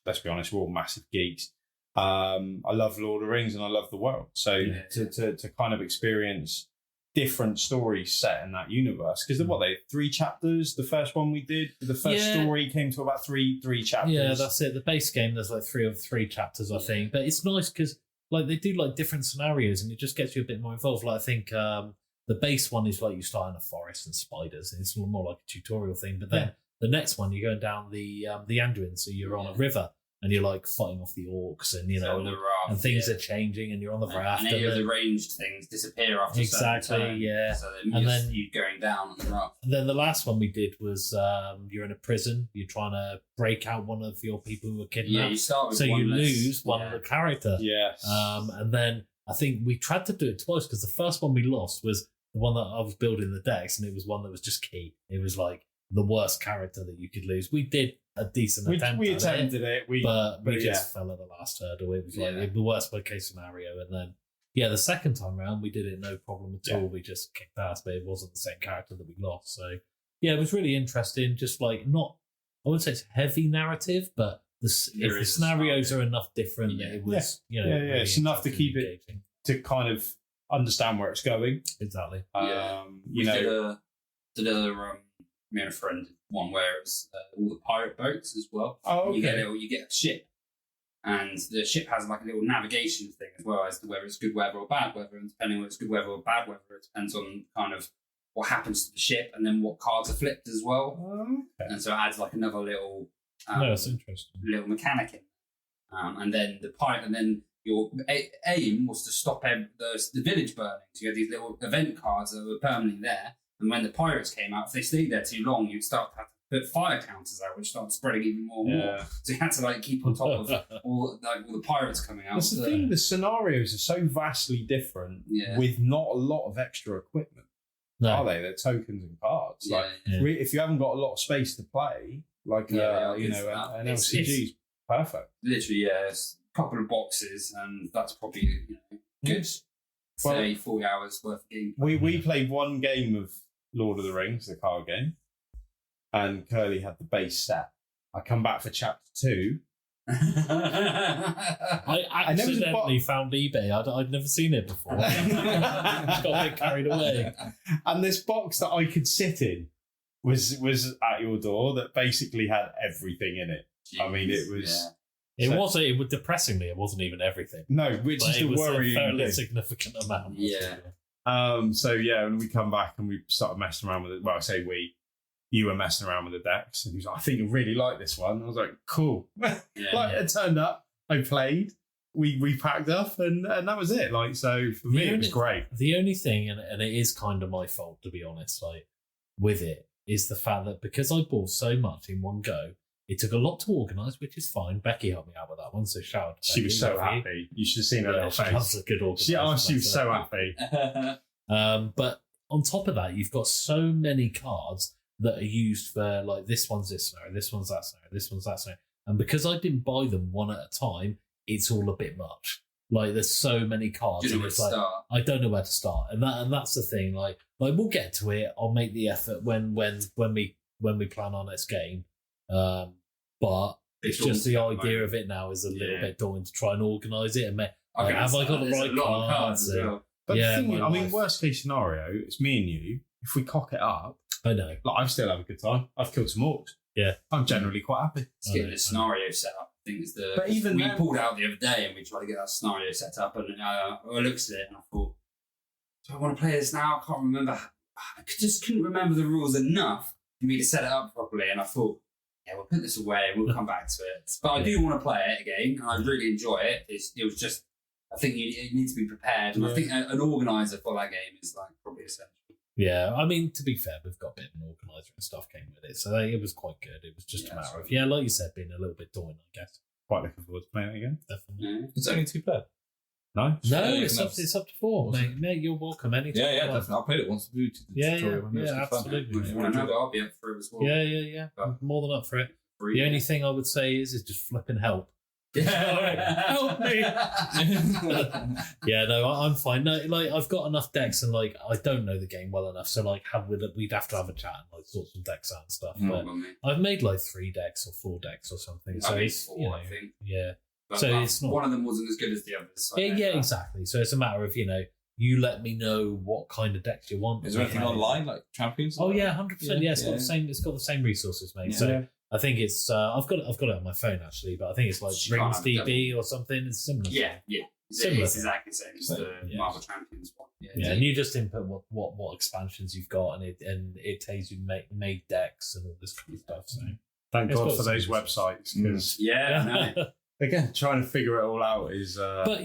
let's be honest, we're all massive geeks. I love Lord of the Rings and I love the world. So to kind of experience different stories set in that universe, because what they 3 chapters. The first one we did, the first story came to about three chapters. Yeah, that's it. The base game, there's like 3 chapters, I think. But it's nice because like they do like different scenarios, and it just gets you a bit more involved. Like I think the base one is like you start in a forest and spiders, and it's more like a tutorial thing. But then the next one, you're going down the Anduin, so you're on a river. And you're like fighting off the orcs, and and things are changing, and you're on the raft. And any of the ranged things disappear after a certain turn. So then you going down on the raft. And then the last one we did was you're in a prison. You're trying to break out one of your people who were kidnapped. Yeah, you start with so you lose one of the character. Yes. And then I think we tried to do it twice because the first one we lost was the one that I was building the decks, and it was one that was just key. It was like the worst character that you could lose. We did a decent attempt. We attempted it. But we just fell at the last hurdle. It was like the worst case scenario. And then, the second time round, we did it no problem at all. We just kicked ass, but it wasn't the same character that we lost. So, it was really interesting. Just like I wouldn't say it's heavy narrative, but if the scenarios are enough different, it was, really it's enough to keep engaging. It to kind of understand where it's going. Exactly. We did me and a friend one where it's all the pirate boats as well. Oh, okay. You get a ship, and the ship has like a little navigation thing as well as to whether it's good weather or bad weather, and depending on whether it's good weather or bad weather, it depends on kind of what happens to the ship and then what cards are flipped as well. Okay. And so it adds like another little that's interesting. Little mechanic in. And then your aim was to stop the village burning. So you had these little event cards that were permanently there. And when the pirates came out, if they stayed there too long, you'd start to have to put fire counters out, which started spreading even more and more. So you had to keep on top of all the pirates coming out. That's the thing. The scenarios are so vastly different with not a lot of extra equipment. No. Are they? They're tokens and cards. If you haven't got a lot of space to play, an LCG is perfect. Literally, it's a couple of boxes, and that's probably good. Say 40 hours worth of game. We played one game of Lord of the Rings, the card game, and Kerley had the base set. I come back for chapter 2, I accidentally found eBay. I'd never seen it before. Just got a bit carried away. And this box that I could sit in was at your door that basically had everything in it. Jeez, I mean, it was... It wasn't. It was depressingly. It wasn't even everything. No, which is the worrying a fairly thing. significant amount. Yeah. So yeah, when we come back and we started messing around with it, well, I say you were messing around with the decks, and he was like, I think you really like this one. I was like, cool. It turned up, I played, we packed up, and that was it. Like, so for me, it was great. The only thing, and it is kind of my fault, to be honest, like with it, is the fact that because I bought so much in one go, it took a lot to organise, which is fine. Becky helped me out with that one, so shout out to She Becky, was so happy. You should have seen her little face. That was a good organisation. She was so happy. But on top of that, you've got so many cards that are used for, like, this one's this scenario, this one's that scenario, this one's that scenario. And because I didn't buy them one at a time, it's all a bit much. Like, there's so many cards. Do you know where to start? I don't know where to start. And that's the thing. Like we'll get to it. I'll make the effort when we plan our next game. But it's just the idea of it now is a little bit daunting to try and organise it and have I got the right cards? But the thing, I mean, worst case scenario, it's me and you. If we cock it up, I know. Like, I still have a good time. I've killed some orcs. Yeah, I'm generally quite happy. It's getting a scenario set up. I think is the. But even we then, pulled out the other day and we tried to get that scenario set up, and I looked at it and I thought, do I want to play this now? I can't remember. I just couldn't remember the rules enough for me to set it up properly, and I thought, yeah, we'll put this away and we'll come back to it. But I do want to play it again, and I really enjoy it. It was just, I think you need to be prepared, and I think an organizer for that game is like probably essential. Yeah, I mean, to be fair, we've got a bit of an organizer and stuff came with it, so it was quite good. It was just a matter of, like you said, being a little bit daunting, I guess. Quite looking forward to playing it again. Definitely. It's only 2 player. No, it's up to 4. Mate, you're welcome anytime. Yeah, definitely. I played it once. Absolutely. If you want to know it, I'll be up for it as well. Yeah. I'm more than up for it. The only thing I would say is just flipping help. Help me! Yeah, no, I'm fine. No, like I've got enough decks, and like I don't know the game well enough, so like we'd have to have a chat and like sort some decks out and stuff. But I've made like 3 decks or 4 decks or something. So it's 4, I think. Yeah. But so it's not. One of them wasn't as good as the others. So yeah, exactly. So it's a matter of you let me know what kind of decks you want. Is there anything online like Champions? Oh yeah, 100%. Yeah, it's got the same. It's got the same resources, mate. So. I think it's I've got it on my phone actually, but I think it's like Rings DB or something. It's similar. Yeah. Similar. It's exactly the same as the Marvel Champions one. Yeah, and you just input what expansions you've got, and it tells you made decks and all this kind of stuff. So thank God for those websites, because again, trying to figure it all out is. But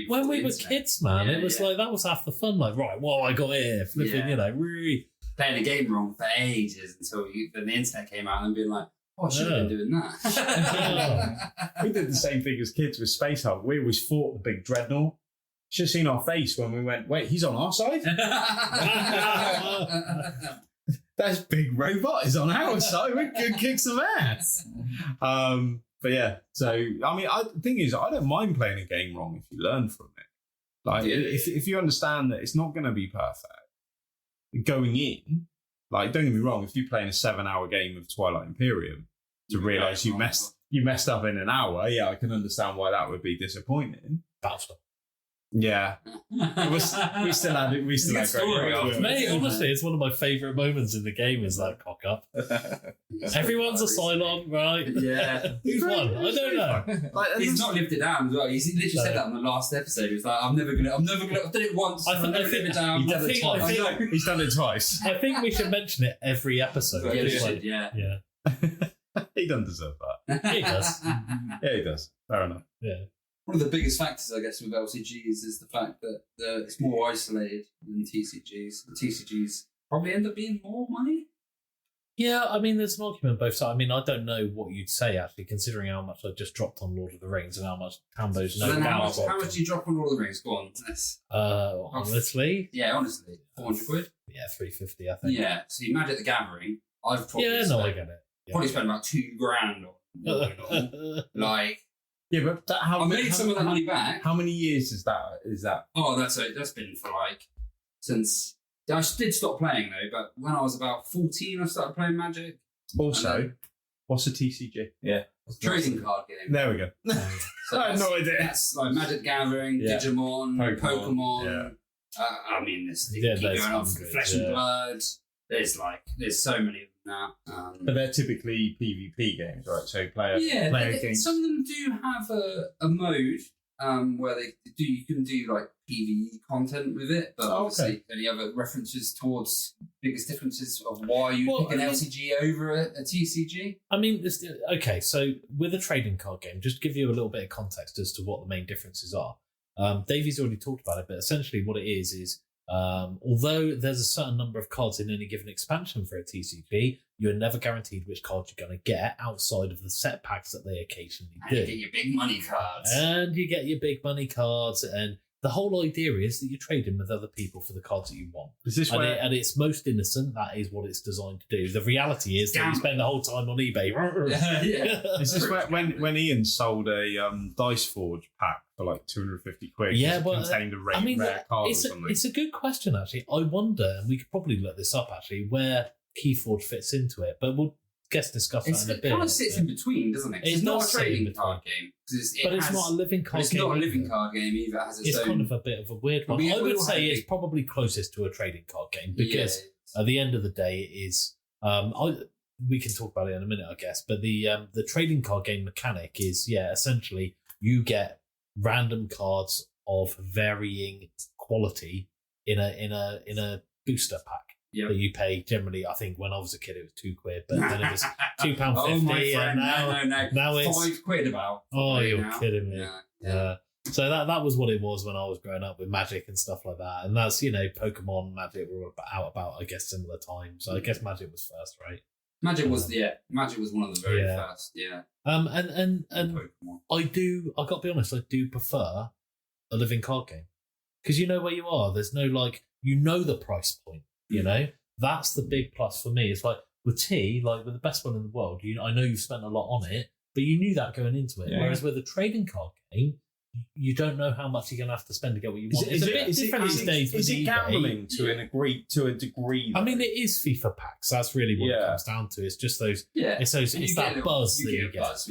when we were kids, man, it was like that was half the fun. Like, right, what I got here, flipping, really. Playing the game wrong for ages until then the internet came out and being like, oh, I should have been doing that. We did the same thing as kids with Space Hulk. We always fought the big dreadnought. Should have seen our face when we went, wait, he's on our side? That big robot is on our side. We could kick some ass. But yeah, so, I mean, the thing is, I don't mind playing a game wrong if you learn from it. Like, if you understand that it's not going to be perfect, going in, like, don't get me wrong, if you're playing a 7-hour game of Twilight Imperium to realise you messed up in an hour, I can understand why that would be disappointing. Battlestar. Yeah. we still had great story. Mate, honestly, it's one of my favourite moments in the game is that cock up. Everyone's a Cylon, right? Yeah. Who's won? I don't know. Like, he's not lived it down as well. He literally said that on the last episode. He was like, I'm never gonna I've done it once, I've never lived it down. He's done it twice. I think we should mention it every episode. Yeah. He doesn't deserve that. He does. Yeah, he does. Fair enough. Yeah. One of the biggest factors, I guess, with LCGs is the fact that it's more isolated than TCGs. The TCGs probably end up being more money. Yeah, I mean, there's an argument both sides. I mean, I don't know what you'd say, actually, considering how much I just dropped on Lord of the Rings and how much Tambo's no doubt. How much do you drop on Lord of the Rings? Go on. Honestly? Yeah, honestly. 400 quid? Yeah, 350, I think. Yeah, so you Magic the Gathering, I've probably I get it. Probably spent about $2,000 on like... Yeah, but I made some of that money back. How many years is that? Oh, that's been for like since I did stop playing though. But when I was about 14, I started playing Magic. Also, what's a TCG? Yeah, Trading card game. There we go. So I had no idea. That's like Magic Gathering, Yeah. Digimon, Pokemon. Yeah. I mean, there's Yeah, keep there's going on. hundreds, Flesh and Blood. There's so many of them now. But they're typically PvP games, right? So player games. Some of them do have a mode where you can do like PvE content with it, but obviously any other references towards biggest differences of why you pick an LCG over a TCG? I mean, okay, so with a trading card game, just to give you a little bit of context as to what the main differences are. Davey's already talked about it, but essentially what it is although there's a certain number of cards in any given expansion for a TCG, you're never guaranteed which cards you're going to get outside of the set packs that they occasionally do. And you get your big money cards. And you get your big money cards, and the whole idea is that you're trading with other people for the cards that you want. Is this where... and it's most innocent. That is what it's designed to do. The reality is that you spend the whole time on eBay. Is this when Ian sold a Dice Forge pack for like 250 quid? Yeah, well, contained a rare card or something. It's a good question, actually. I wonder, and we could probably look this up, actually, where Keyforge fits into it. But we'll discuss that in a bit. It kind of sits in between, doesn't it? It's not a trading card game. It's not a living card game. It's not a living card game either. It has its own... kind of a bit of a weird one. I would say it's probably closest to a trading card game because at the end of the day, it is. We can talk about it in a minute, I guess. But the trading card game mechanic is essentially you get random cards of varying quality in a booster pack. Yep. That you pay generally. I think when I was a kid, it was £2, but then it was £2.50. Oh my friend, and now it's £5 about. Oh, you're kidding me. Yeah. So that was what it was when I was growing up with Magic and stuff like that. And that's Pokemon, Magic were out about I guess similar times. So I guess Magic was first, right? Magic was one of the very first. Yeah. And Pokemon. I got to be honest, I do prefer a living card game because you know where you are. There's no the price point. That's the big plus for me. It's like with with the best one in the world, I know you've spent a lot on it, but you knew that going into it. Yeah. Whereas with a trading card game, you don't know how much you're going to have to spend to get what you want. It's a bit different these days. Is it gambling to a degree? I mean, it is FIFA packs. That's really what it comes down to. It's just those. Yeah. It's that buzz that you get.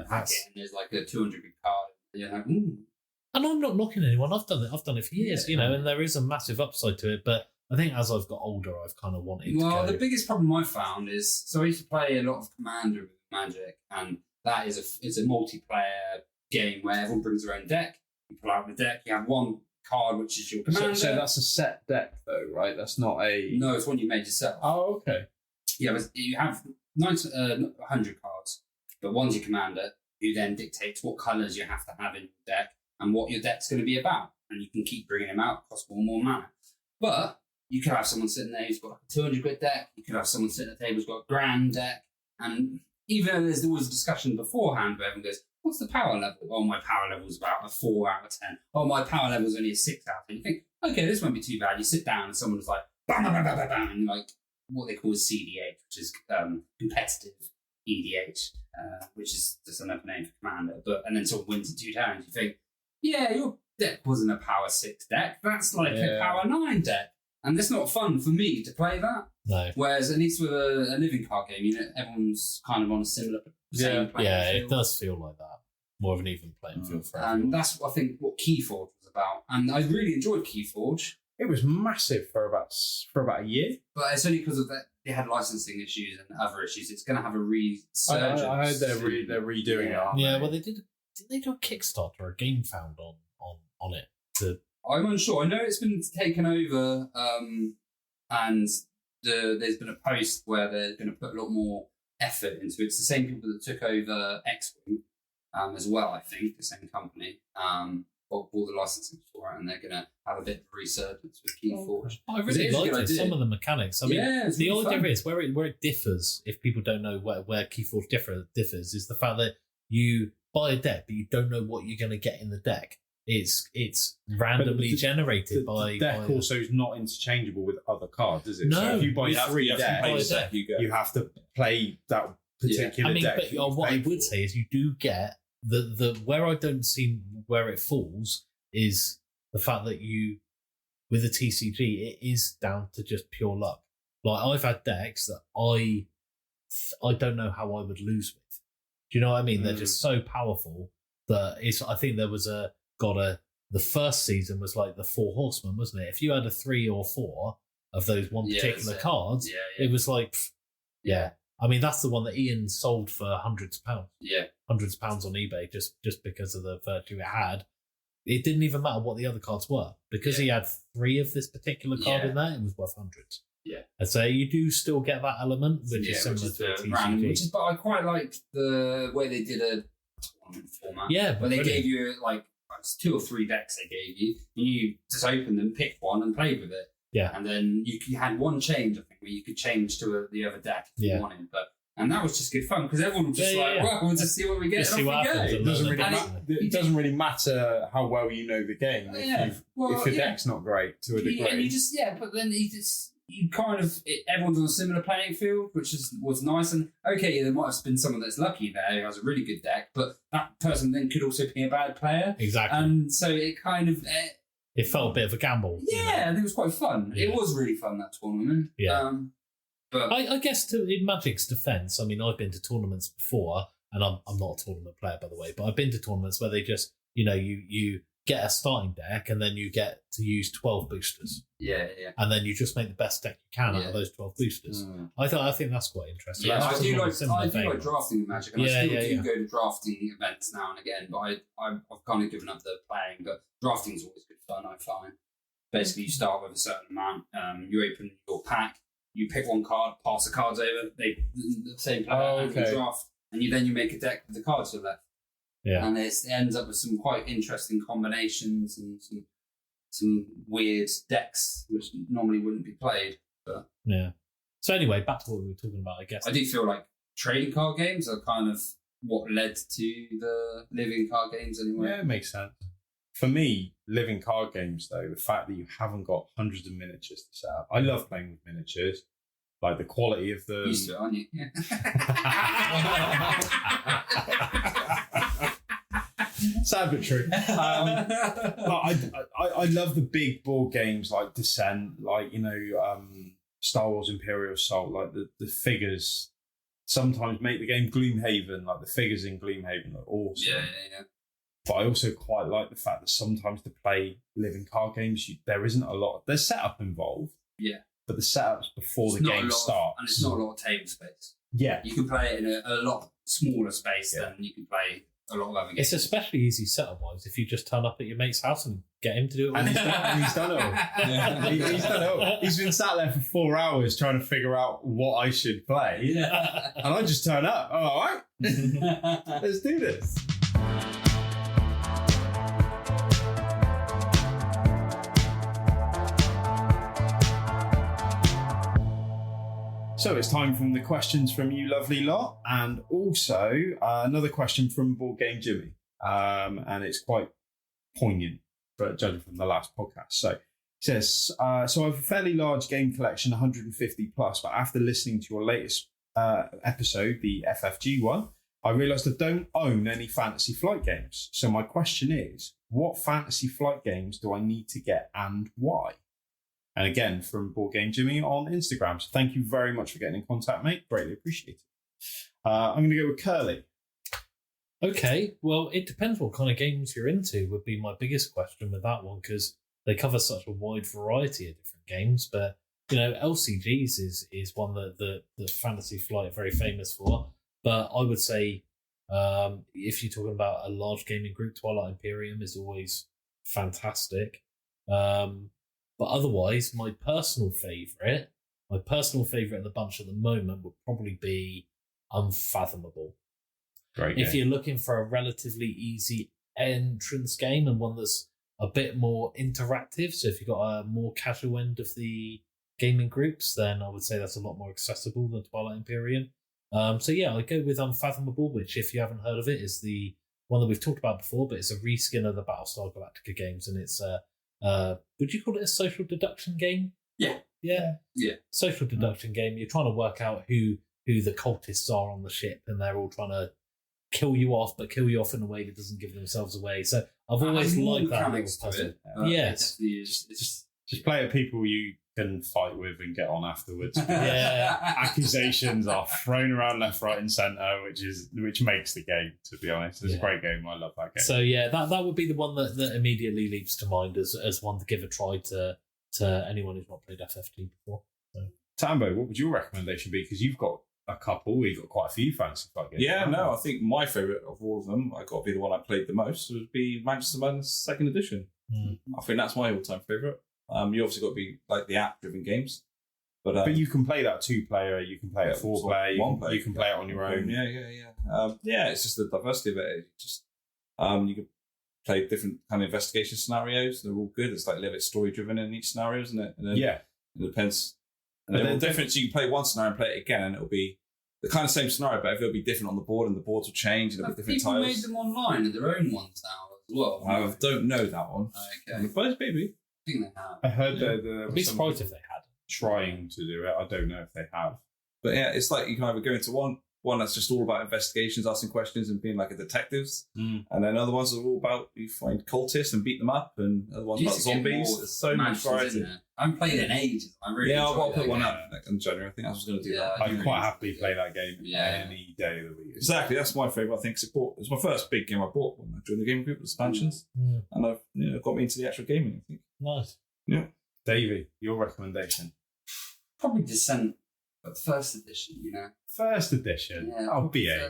And there's like a 200 card. You're like, ooh. And I'm not knocking anyone. I've done it for years. And there is a massive upside to it, but. I think as I've got older, I've kind of wanted to go. The biggest problem I found is, so I used to play a lot of Commander with Magic, and that is a multiplayer game where everyone brings their own deck. You pull out the deck, you have one card which is your Commander. So that's a set deck though, right? That's not a... No, it's one you made yourself. Oh, okay. Yeah, but you have 100 cards, but one's your Commander, who then dictates what colours you have to have in your deck and what your deck's going to be about. And you can keep bringing them out, cost more mana. But... you could have someone sitting there who's got a 200 quid deck. You could have someone sitting at the table who's got a grand deck. And even though there's always a discussion beforehand where everyone goes, what's the power level? Oh, my power level is about a 4 out of 10. Oh, my power level is only a 6 out of 10. You think, okay, this won't be too bad. You sit down and someone's like, bam, bam, bam, bam, bam, and like what they call CDH, which is competitive EDH, which is just another name for Commander. And then someone wins in 2 turns. You think, yeah, your deck wasn't a power 6 deck. That's like a power 9 deck. And it's not fun for me to play that. No. Whereas at least with a living card game, everyone's kind of on a similar same playing field. It does feel like that. More of an even playing field for everyone. And that's I think what Keyforge was about. And I really enjoyed Keyforge. It was massive for about a year. But it's only because of that they had licensing issues and other issues. It's going to have a resurgence. I heard they're redoing it. Yeah, well, did they do a Kickstarter or a game found on it? I'm unsure. I know it's been taken over, and there's been a post where they're going to put a lot more effort into it. It's the same people that took over X-Wing as well, I think, the same company, for all the licensing for it, and they're going to have a bit of resurgence with Keyforge. I really liked some of the mechanics. I mean, the really idea is where it differs, if people don't know where Keyforge differs, is the fact that you buy a deck, but you don't know what you're going to get in the deck. It's randomly generated by... The deck also is not interchangeable with other cards, is it? No. So if you buy 3 decks, you have to play that particular deck. But what I would say is you do get... the where I don't see where it falls is the fact that you... With a TCG, it is down to just pure luck. Like, I've had decks that I don't know how I would lose with. Do you know what I mean? They're just so powerful that I think there was the first season was like the 4 Horsemen, wasn't it? If you had a 3 or 4 of those one particular cards, it was like, I mean, that's the one that Ian sold for hundreds of pounds. Yeah. Hundreds of pounds on eBay just because of the virtue it had. It didn't even matter what the other cards were. Because he had 3 of this particular card in there, it was worth hundreds. Yeah. And so you do still get that element, which is similar to TCG. But I quite liked the way they did a tournament format. Yeah. Where they gave you, like, 2 or 3 decks they gave you, and you just opened them, picked one, and played with it. Yeah. And then you had one change, I think, where you could change to the other deck if you wanted. And that was just good fun because everyone was just well, we'll just see what we get. Just see what happens. It doesn't really matter how well you know the game if your deck's not great to a degree. And you just but then you kind of everyone's on a similar playing field, which was nice. And there might have been someone that's lucky there who has a really good deck, but that person then could also be a bad player. Exactly. And so it kind of it felt a bit of a gamble. Yeah, and it was quite fun. Yeah. It was really fun, that tournament. Yeah. But I guess in Magic's defence, I mean, I've been to tournaments before, and I'm not a tournament player, by the way, but I've been to tournaments where they just, you get a starting deck and then you get to use 12 boosters. Yeah. And then you just make the best deck you can out of those 12 boosters. I think that's quite interesting. Yeah, I do like drafting in Magic, and I still do go to drafting events now and again, but I've kind of given up the playing, but drafting is always good fun, I find. Basically, you start with a certain amount, you open your pack, you pick one card, pass the cards over, the same player, and you draft, and then you make a deck with the cards to the left. Yeah. And it ends up with some quite interesting combinations and some weird decks which normally wouldn't be played. But so anyway, back to what we were talking about, I guess. I do feel like trading card games are kind of what led to the living card games anyway. Yeah, it makes sense. For me, living card games, though, the fact that you haven't got hundreds of miniatures to set up. I love playing with miniatures. Like the quality of them. Used to it, aren't you? Yeah. Sad but true. I love the big board games like Descent, like, Star Wars Imperial Assault, like the figures sometimes make the game. Gloomhaven, like the figures in Gloomhaven are awesome. Yeah. But I also quite like the fact that sometimes to play living card games, there isn't a lot. There's setup involved. Yeah. But the setups before the game starts. And it's not a lot of table space. Yeah. You can play it in a lot smaller space than you can play a lot of other games. It's especially easy setup-wise if you just turn up at your mate's house and get him to do it. And he's done it all. He's done it all. He's been sat there for 4 hours trying to figure out what I should play. Yeah. And I just turn up. All right. Let's do this. So it's time for the questions from you lovely lot, and also another question from Board Game Jimmy, and it's quite poignant, but judging from the last podcast. So it says, so I have a fairly large game collection, 150 plus, but after listening to your latest episode, the FFG one, I realised I don't own any Fantasy Flight games. So my question is, what Fantasy Flight games do I need to get and why? And again, from Board Game Jimmy on Instagram. So thank you very much for getting in contact, mate. Greatly appreciate it. I'm going to go with Kerley. Okay, well, it depends what kind of games you're into would be my biggest question with that one, because they cover such a wide variety of different games. But, LCGs is one that the Fantasy Flight are very famous for. But I would say if you're talking about a large gaming group, Twilight Imperium is always fantastic. But otherwise, my personal favourite in the bunch at the moment would probably be Unfathomable. Great game. If you're looking for a relatively easy entrance game and one that's a bit more interactive, so if you've got a more casual end of the gaming groups, then I would say that's a lot more accessible than Twilight Imperium. So yeah, I go with Unfathomable, which, if you haven't heard of it, is the one that we've talked about before, but it's a reskin of the Battlestar Galactica games, and it's would you call it a social deduction game? Yeah. Social deduction game. You're trying to work out who the cultists are on the ship, and they're all trying to kill you off, but kill you off in a way that doesn't give themselves away. So I've always liked that little puzzle. Just play at people you can fight with and get on afterwards. Yeah. Accusations are thrown around left, right, and centre, which makes the game. To be honest, it's a great game. I love that game. So yeah, that would be the one that immediately leaps to mind as one to give a try to anyone who's not played FFG before. So. Tambo, what would your recommendation be? Because you've got a couple, you've got quite a few fantasy flight games. Yeah, no, I think my favourite of all of them, I got to be the one I played the most, would be Manchester Madness 2nd Edition. I think that's my all-time favourite. You obviously got to be like the app-driven games, but you can play that 2-player, you can play it 4-player, you can play it on your own. Yeah. It's just the diversity of it. Just you can play different kind of investigation scenarios. They're all good. It's like a little bit story-driven in each scenario, isn't it? And then it depends. And then the difference, you can play one scenario and play it again, and it'll be the kind of same scenario, but it'll be different on the board, and the boards will change, and there'll be different people tiles. Made them online and their own ones now as well. I don't know that one. Okay. But maybe. I think they have. I heard that I'd be surprised if they had. Trying to do it. I don't know if they have. But yeah, it's like you can either go into one that's just all about investigations, asking questions and being like a detective. And then other ones are all about you find cultists and beat them up, and other ones about zombies. There's so much variety. I haven't played it in ages. I really I've got to put game. one up in January. I think I was going to do that. I'd quite happily play that game any day of the week. Exactly, that's my favourite. I think it's my first big game I bought when I joined the gaming group, expansions, and I've got me into the actual gaming. I think. Nice. Yeah, Davey, your recommendation? Probably Descent, but first edition. First edition. Yeah, BA.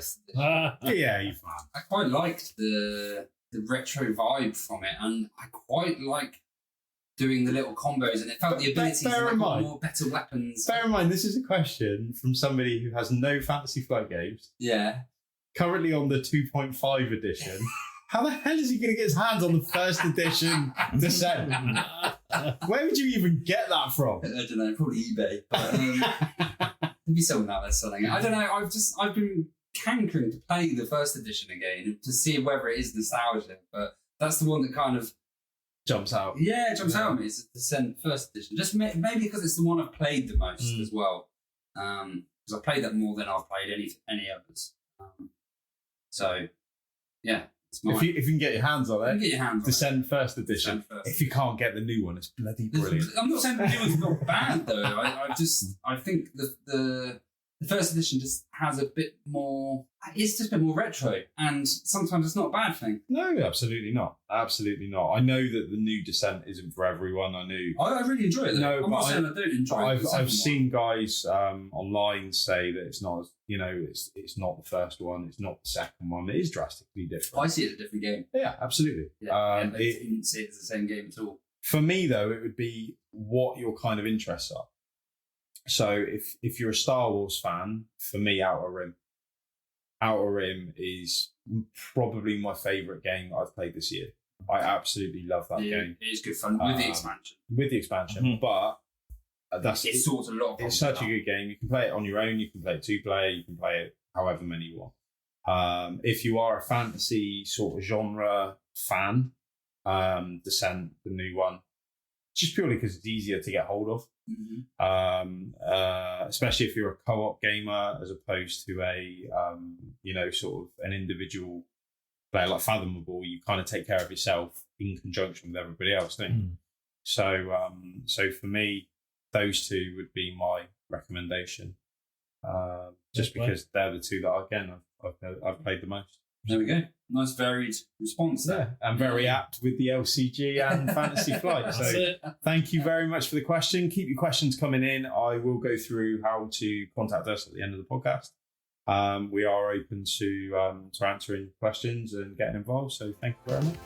BA, man. I quite liked the retro vibe from it, and I quite like doing the little combos, and it felt the abilities to more better weapons. Bear in mind, this is a question from somebody who has no Fantasy Flight games. Yeah. Currently on the 2.5 edition. How the hell is he going to get his hands on the first edition Descent? Where would you even get that from? I don't know, probably eBay. But there'd be someone out there selling it. I don't know. I've been cankering to play the first edition again to see whether it is nostalgia, but that's the one that kind of jumps out. Yeah, it jumps out at me. It's the Descent first edition. Just maybe because it's the one I've played the most as well. Because I've played that more than I've played any others. So, yeah. If you can get your hands on it, Descent first edition. Descent first. If you can't get the new one, it's bloody brilliant. I'm not saying the new one's not bad though. I think the first edition just has a bit more. It's just a bit more retro, and sometimes it's not a bad thing. No, absolutely not. Absolutely not. I know that the new Descent isn't for everyone. I really enjoy it. No, I'm not saying I don't enjoy it. I've seen guys online say that it's not. It's not the first one. It's not the second one. It is drastically different. I see it as a different game. Yeah, absolutely. Yeah, I didn't see it as the same game at all. For me, though, it would be what your kind of interests are. So if you're a Star Wars fan, for me, Outer Rim is probably my favourite game I've played this year. I absolutely love that game. It is good fun with the expansion. But it sorts a lot of it's such a good game. You can play it on your own. You can play it 2-player. You can play it however many you want. If you are a fantasy sort of genre fan, Descent, the new one, just purely because it's easier to get hold of. Especially if you're a co-op gamer as opposed to a sort of an individual player like Fathomable. You kind of take care of yourself in conjunction with everybody else, don't you? So for me, those two would be my recommendation, just because they're the two that I've played the most. There we go. Nice varied response there. Yeah, and very apt with the LCG and Fantasy Flight. So thank you very much for the question. Keep your questions coming in. I will go through how to contact us at the end of the podcast. We are open to answering questions and getting involved. So thank you very much.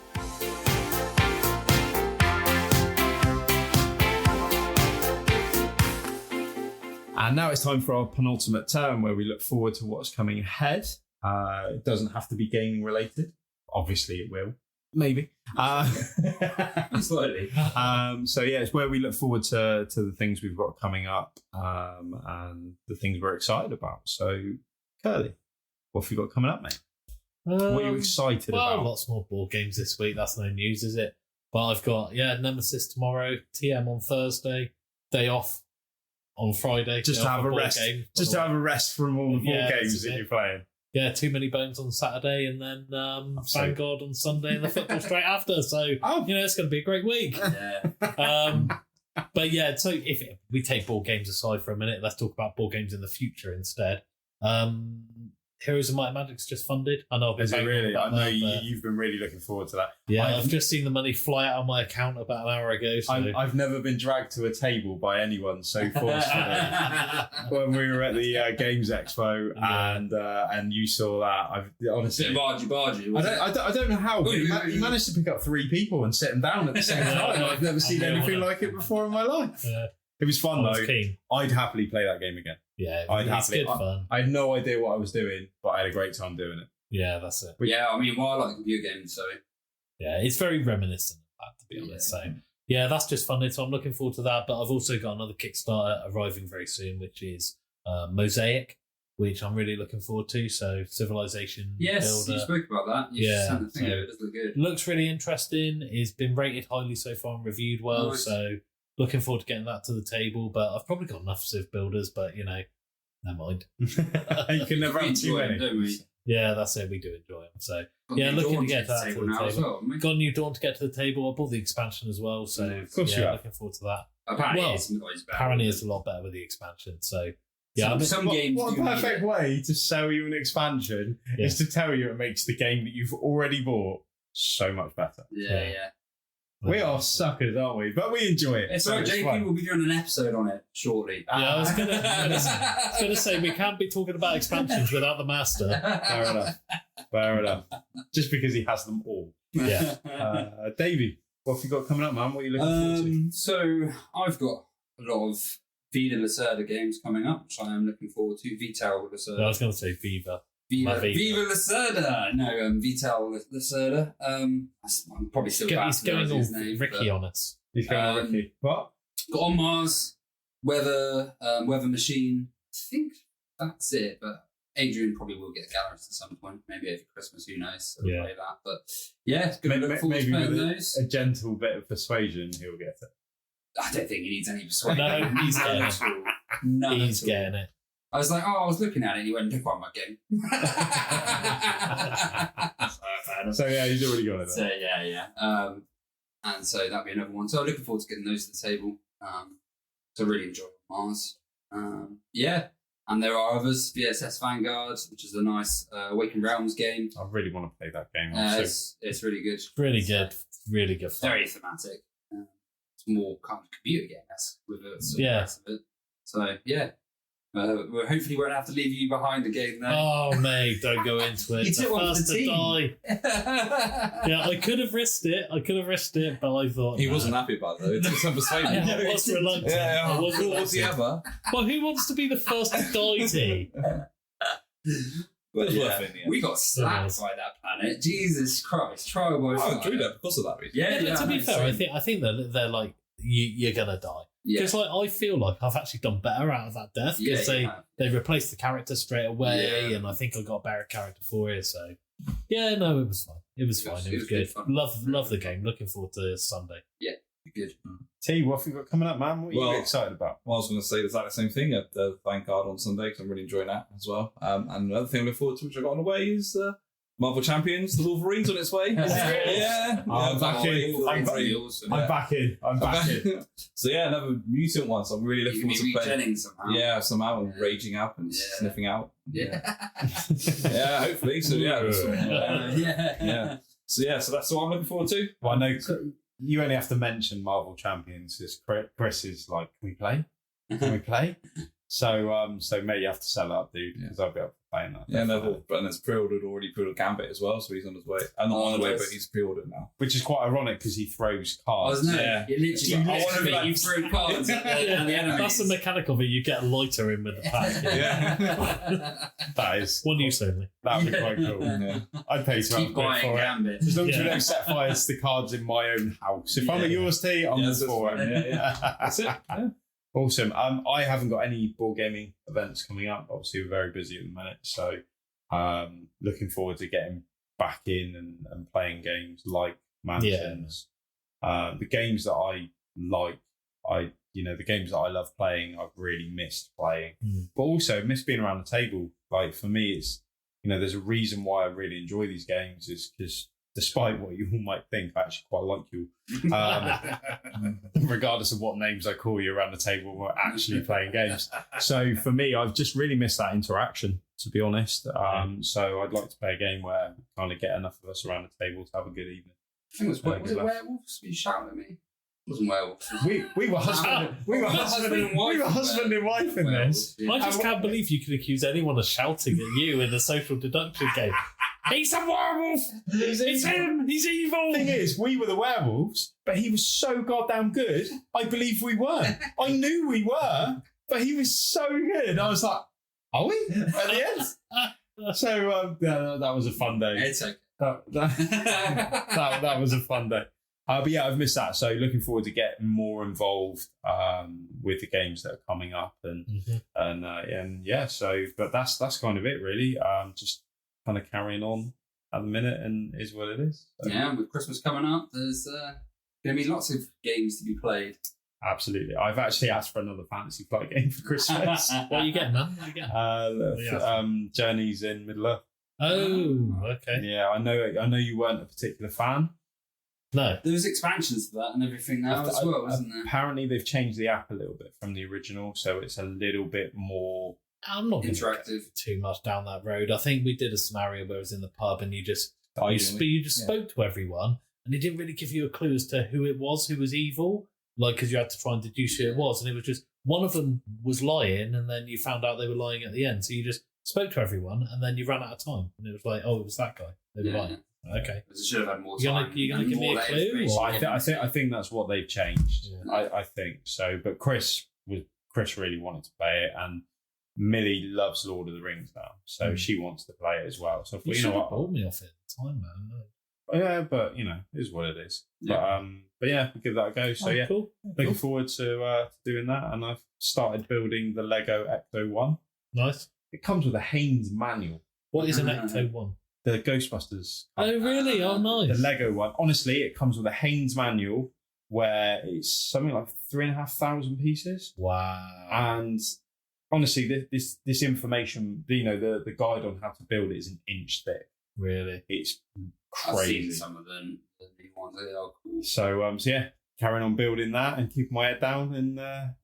And now it's time for our penultimate term where we look forward to what's coming ahead. It doesn't have to be gaming related. Obviously it will. Maybe. Slightly. So yeah, it's where we look forward to the things we've got coming up and the things we're excited about. So Kerley, what have you got coming up, mate? What are you excited about? Lots more board games this week. That's no news, is it? But I've got Nemesis tomorrow, TM on Thursday, day off on Friday. Just to have a rest. Just to have a rest from all the board games that you're playing. Yeah, Too Many Bones on Saturday, and then Vanguard on Sunday, and the football straight after. So, it's going to be a great week. Yeah. But yeah, so if we take board games aside for a minute, let's talk about board games in the future instead. Heroes of Might and Magic's just funded. I know. Is it really? I know you've been really looking forward to that. Yeah, I've just seen the money fly out of my account about an hour ago. So. I've never been dragged to a table by anyone so forcefully. When we were at the Games Expo and you saw that, I've honestly bargy. I don't know how, but you managed to pick up 3 people and sit them down at the same time. I've never seen anything like it before in my life. It was fun though. I'd happily play that game again. Yeah, it's good fun. I had no idea what I was doing, but I had a great time doing it. Yeah, that's it. Yeah, I mean, I like computer games, so yeah, it's very reminiscent of that, to be honest. So yeah, that's just funded. So I'm looking forward to that. But I've also got another Kickstarter arriving very soon, which is Mosaic, which I'm really looking forward to. So Civilization Builder. You spoke about that. You sent the thing over. It does look good. Looks really interesting. It's been rated highly so far and reviewed well. Nice. So looking forward to getting that to the table. But I've probably got enough Civ builders, but never mind. You can never have too many. Don't we? Yeah, that's it. We do enjoy them. So looking to get that to the table. Got a new Dawn to get to the table. I bought the expansion as well. So of course looking forward to that. Apparently it's a lot better with the expansion. So yeah, some games. What a perfect way to sell you an expansion is to tell you it makes the game that you've already bought so much better. Yeah. We are suckers, aren't we? But we enjoy it. It's right. JP will be doing an episode on it shortly. Yeah, I was gonna say we can't be talking about expansions without the master. Fair enough. Just because he has them all. Yeah. Davey, what have you got coming up, man? What are you looking forward to? So I've got a lot of Viva Lacerda games coming up, which I am looking forward to. Vital Lacerda. I was going to say Viva. Viva Lacerda. No, Vital Lacerda. I'm probably still bad He's going all his name, Ricky on us. He's going all Ricky. What? Got On Mars, Weather Machine. I think that's it, but Adrian probably will get Galaris at some point, maybe over Christmas, who knows. So we'll play that. But yeah, going to look forward to playing those. A gentle bit of persuasion, he'll get it. I don't think he needs any persuasion. No, he's getting it. He's getting it. I was like, I was looking at it, and he went, look on my game. So yeah, he's already got it. So yeah. And so that'll be another one. So I'm looking forward to getting those to the table. So really enjoy Mars. And there are others, VSS Vanguard, which is a nice Awakened Realms game. I really want to play that game. It's really good. Really good. Really good fun. Very thematic. It's more kind of computer game-esque with it. So yeah. We hopefully won't have to leave you behind again then. Oh, mate, don't go into it. You took one for the team. Yeah, I could have risked it, but I thought... He wasn't happy about it, though. It took some persuasion. I was reluctant. Yeah. What's the other? Well, who wants to be the first to die, T? But it's worth it, we got slapped by that planet. Jesus Christ. Trial by fire. I enjoyed that because of that reason. Yeah, but to be fair, I think they're like, you're going to die. Because I feel like I've actually done better out of that death because they replaced the character straight away, and I think I got a better character for it. So yeah, no, it was fine. It was good. Love the game. Looking forward to Sunday. Yeah, good. T, what have you got coming up, man? What are you excited about? Well, I was going to say exactly the same thing at the Vanguard on Sunday because I'm really enjoying that as well. And another thing I'm looking forward to, which I got on the way, is Marvel Champions, the Wolverine's on its way. I'm back in. I'm back in. So yeah, another mutant one. So I'm really looking forward to playing. Somehow and raging up and sniffing out. Yeah, hopefully. So yeah. So that's what I'm looking forward to. Well, I know you only have to mention Marvel Champions because Chris is like, can we play? Can we play? So mate, you have to sell up, dude, because I'll be up for playing that. Yeah, no, but it's already pre-ordered Gambit as well, so he's on his way. Not on the way, but he's pre-ordered now. Which is quite ironic because he throws cards. You throw cards at the enemies. That's the mechanic of it. You get a lighter in with the pack. That is one use only. That'd be quite cool. I'd pay to keep buying Gambit. As long as we don't set fire to the cards in my own house. If I'm at yours, T, I'm all for it. That's it. Yeah. Awesome. I haven't got any board gaming events coming up. Obviously, we're very busy at the minute, so looking forward to getting back in and playing games like Mansions. The games that I like, the games that I love playing, I've really missed playing, but also missed being around the table. Like for me, it's there's a reason why I really enjoy these games is because despite what you all might think, I actually quite like you. Regardless of what names I call you around the table, we're actually playing games. So for me, I've just really missed that interaction, to be honest. So I'd like to play a game where we kind of get enough of us around the table to have a good evening. I think was it werewolves? You shouting at me? It wasn't werewolves. We were husband and wife in this. Yeah. I just can't believe you could accuse anyone of shouting at you in a social deduction game. He's a werewolf! It's him! He's evil! The thing is, we were the werewolves, but he was so goddamn good, I believe we weren't. I knew we were, but he was so good. I was like, are we? At the end? So that was a fun day. It's okay. That was a fun day. But yeah, I've missed that. So looking forward to getting more involved with the games that are coming up, and yeah. So, but that's kind of it really. Just kind of carrying on at the minute, and is what it is. So. Yeah, with Christmas coming up, there's going to be lots of games to be played. Absolutely. I've actually asked for another Fantasy Flight game for Christmas. What are you getting, man? What are you getting? Journeys in Middle-earth. Oh, okay. Yeah, I know you weren't a particular fan. No. There's expansions to that and everything now as well, isn't there? Apparently they've changed the app a little bit from the original, so it's a little bit more I'm not interactive. Too much down that road. I think we did a scenario where it was in the pub and you just spoke to everyone, and it didn't really give you a clue as to who was evil, like because you had to try and deduce who it was, and it was just one of them was lying, and then you found out they were lying at the end. So you just spoke to everyone, and then you ran out of time, and it was like, oh, it was that guy. They were lying. Okay. I should have had more time. You're gonna give me a clue? I think that's what they've changed. Yeah. I think so. But Chris really wanted to play it, and Millie loves Lord of the Rings now, so she wants to play it as well. So you know what, bought me off it at the time, man. Yeah, but it is what it is. Yeah. But yeah, we'll give that a go. So cool. Looking forward to doing that, and I've started building the Lego Ecto 1. Nice. It comes with a Haynes manual. What is an Ecto 1? The Ghostbusters. Oh, really? Oh, nice. The Lego one. Honestly, it comes with a Haynes manual where it's something like 3,500 pieces. Wow. And honestly, this information, the guide on how to build it is an inch thick. Really? It's crazy. I've seen some of them. The new ones, they are cool. So yeah, carrying on building that and keeping my head down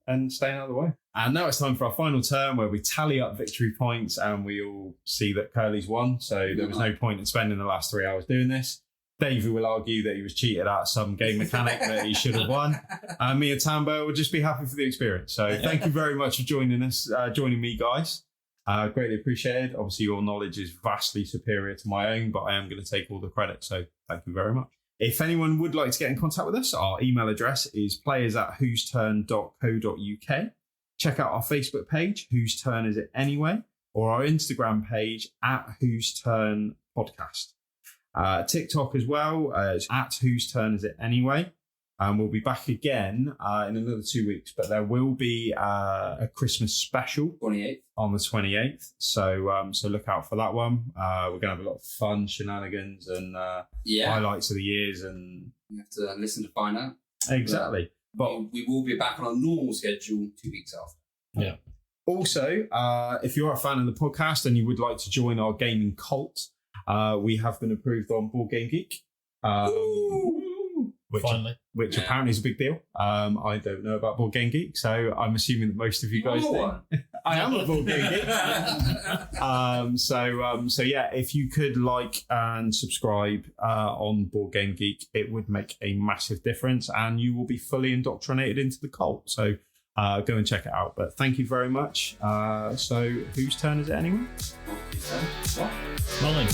and staying out of the way. And now it's time for our final turn where we tally up victory points and we all see that Kerley's won. So there was no point in spending the last 3 hours doing this. Davey will argue that he was cheated at some game mechanic that he should have won. And me and Tambo will just be happy for the experience. So thank you very much for joining me, guys. Greatly appreciated. Obviously, your knowledge is vastly superior to my own, but I am going to take all the credit. So thank you very much. If anyone would like to get in contact with us, our email address is players@whoseturn.co.uk. Check out our Facebook page, Whose Turn Is It Anyway, or our Instagram page @WhoseTurnPodcast. TikTok as well is @Whose Turn Is It Anyway. We'll be back again in another 2 weeks, but there will be a Christmas special 28th on the 28th. So look out for that one. We're gonna have a lot of fun, shenanigans, and highlights of the years, and you have to listen to find out. Exactly. But we will be back on our normal schedule 2 weeks after. Yeah. Also, if you're a fan of the podcast and you would like to join our gaming cult, we have been approved on Board Game Geek. Which apparently is a big deal. I don't know about Board Game Geek, so I'm assuming that most of you guys do. I am a Board Game Geek. So yeah, if you could like and subscribe on Board Game Geek, it would make a massive difference, and you will be fully indoctrinated into the cult. So go and check it out. But thank you very much. So whose turn is it anyway? Mine.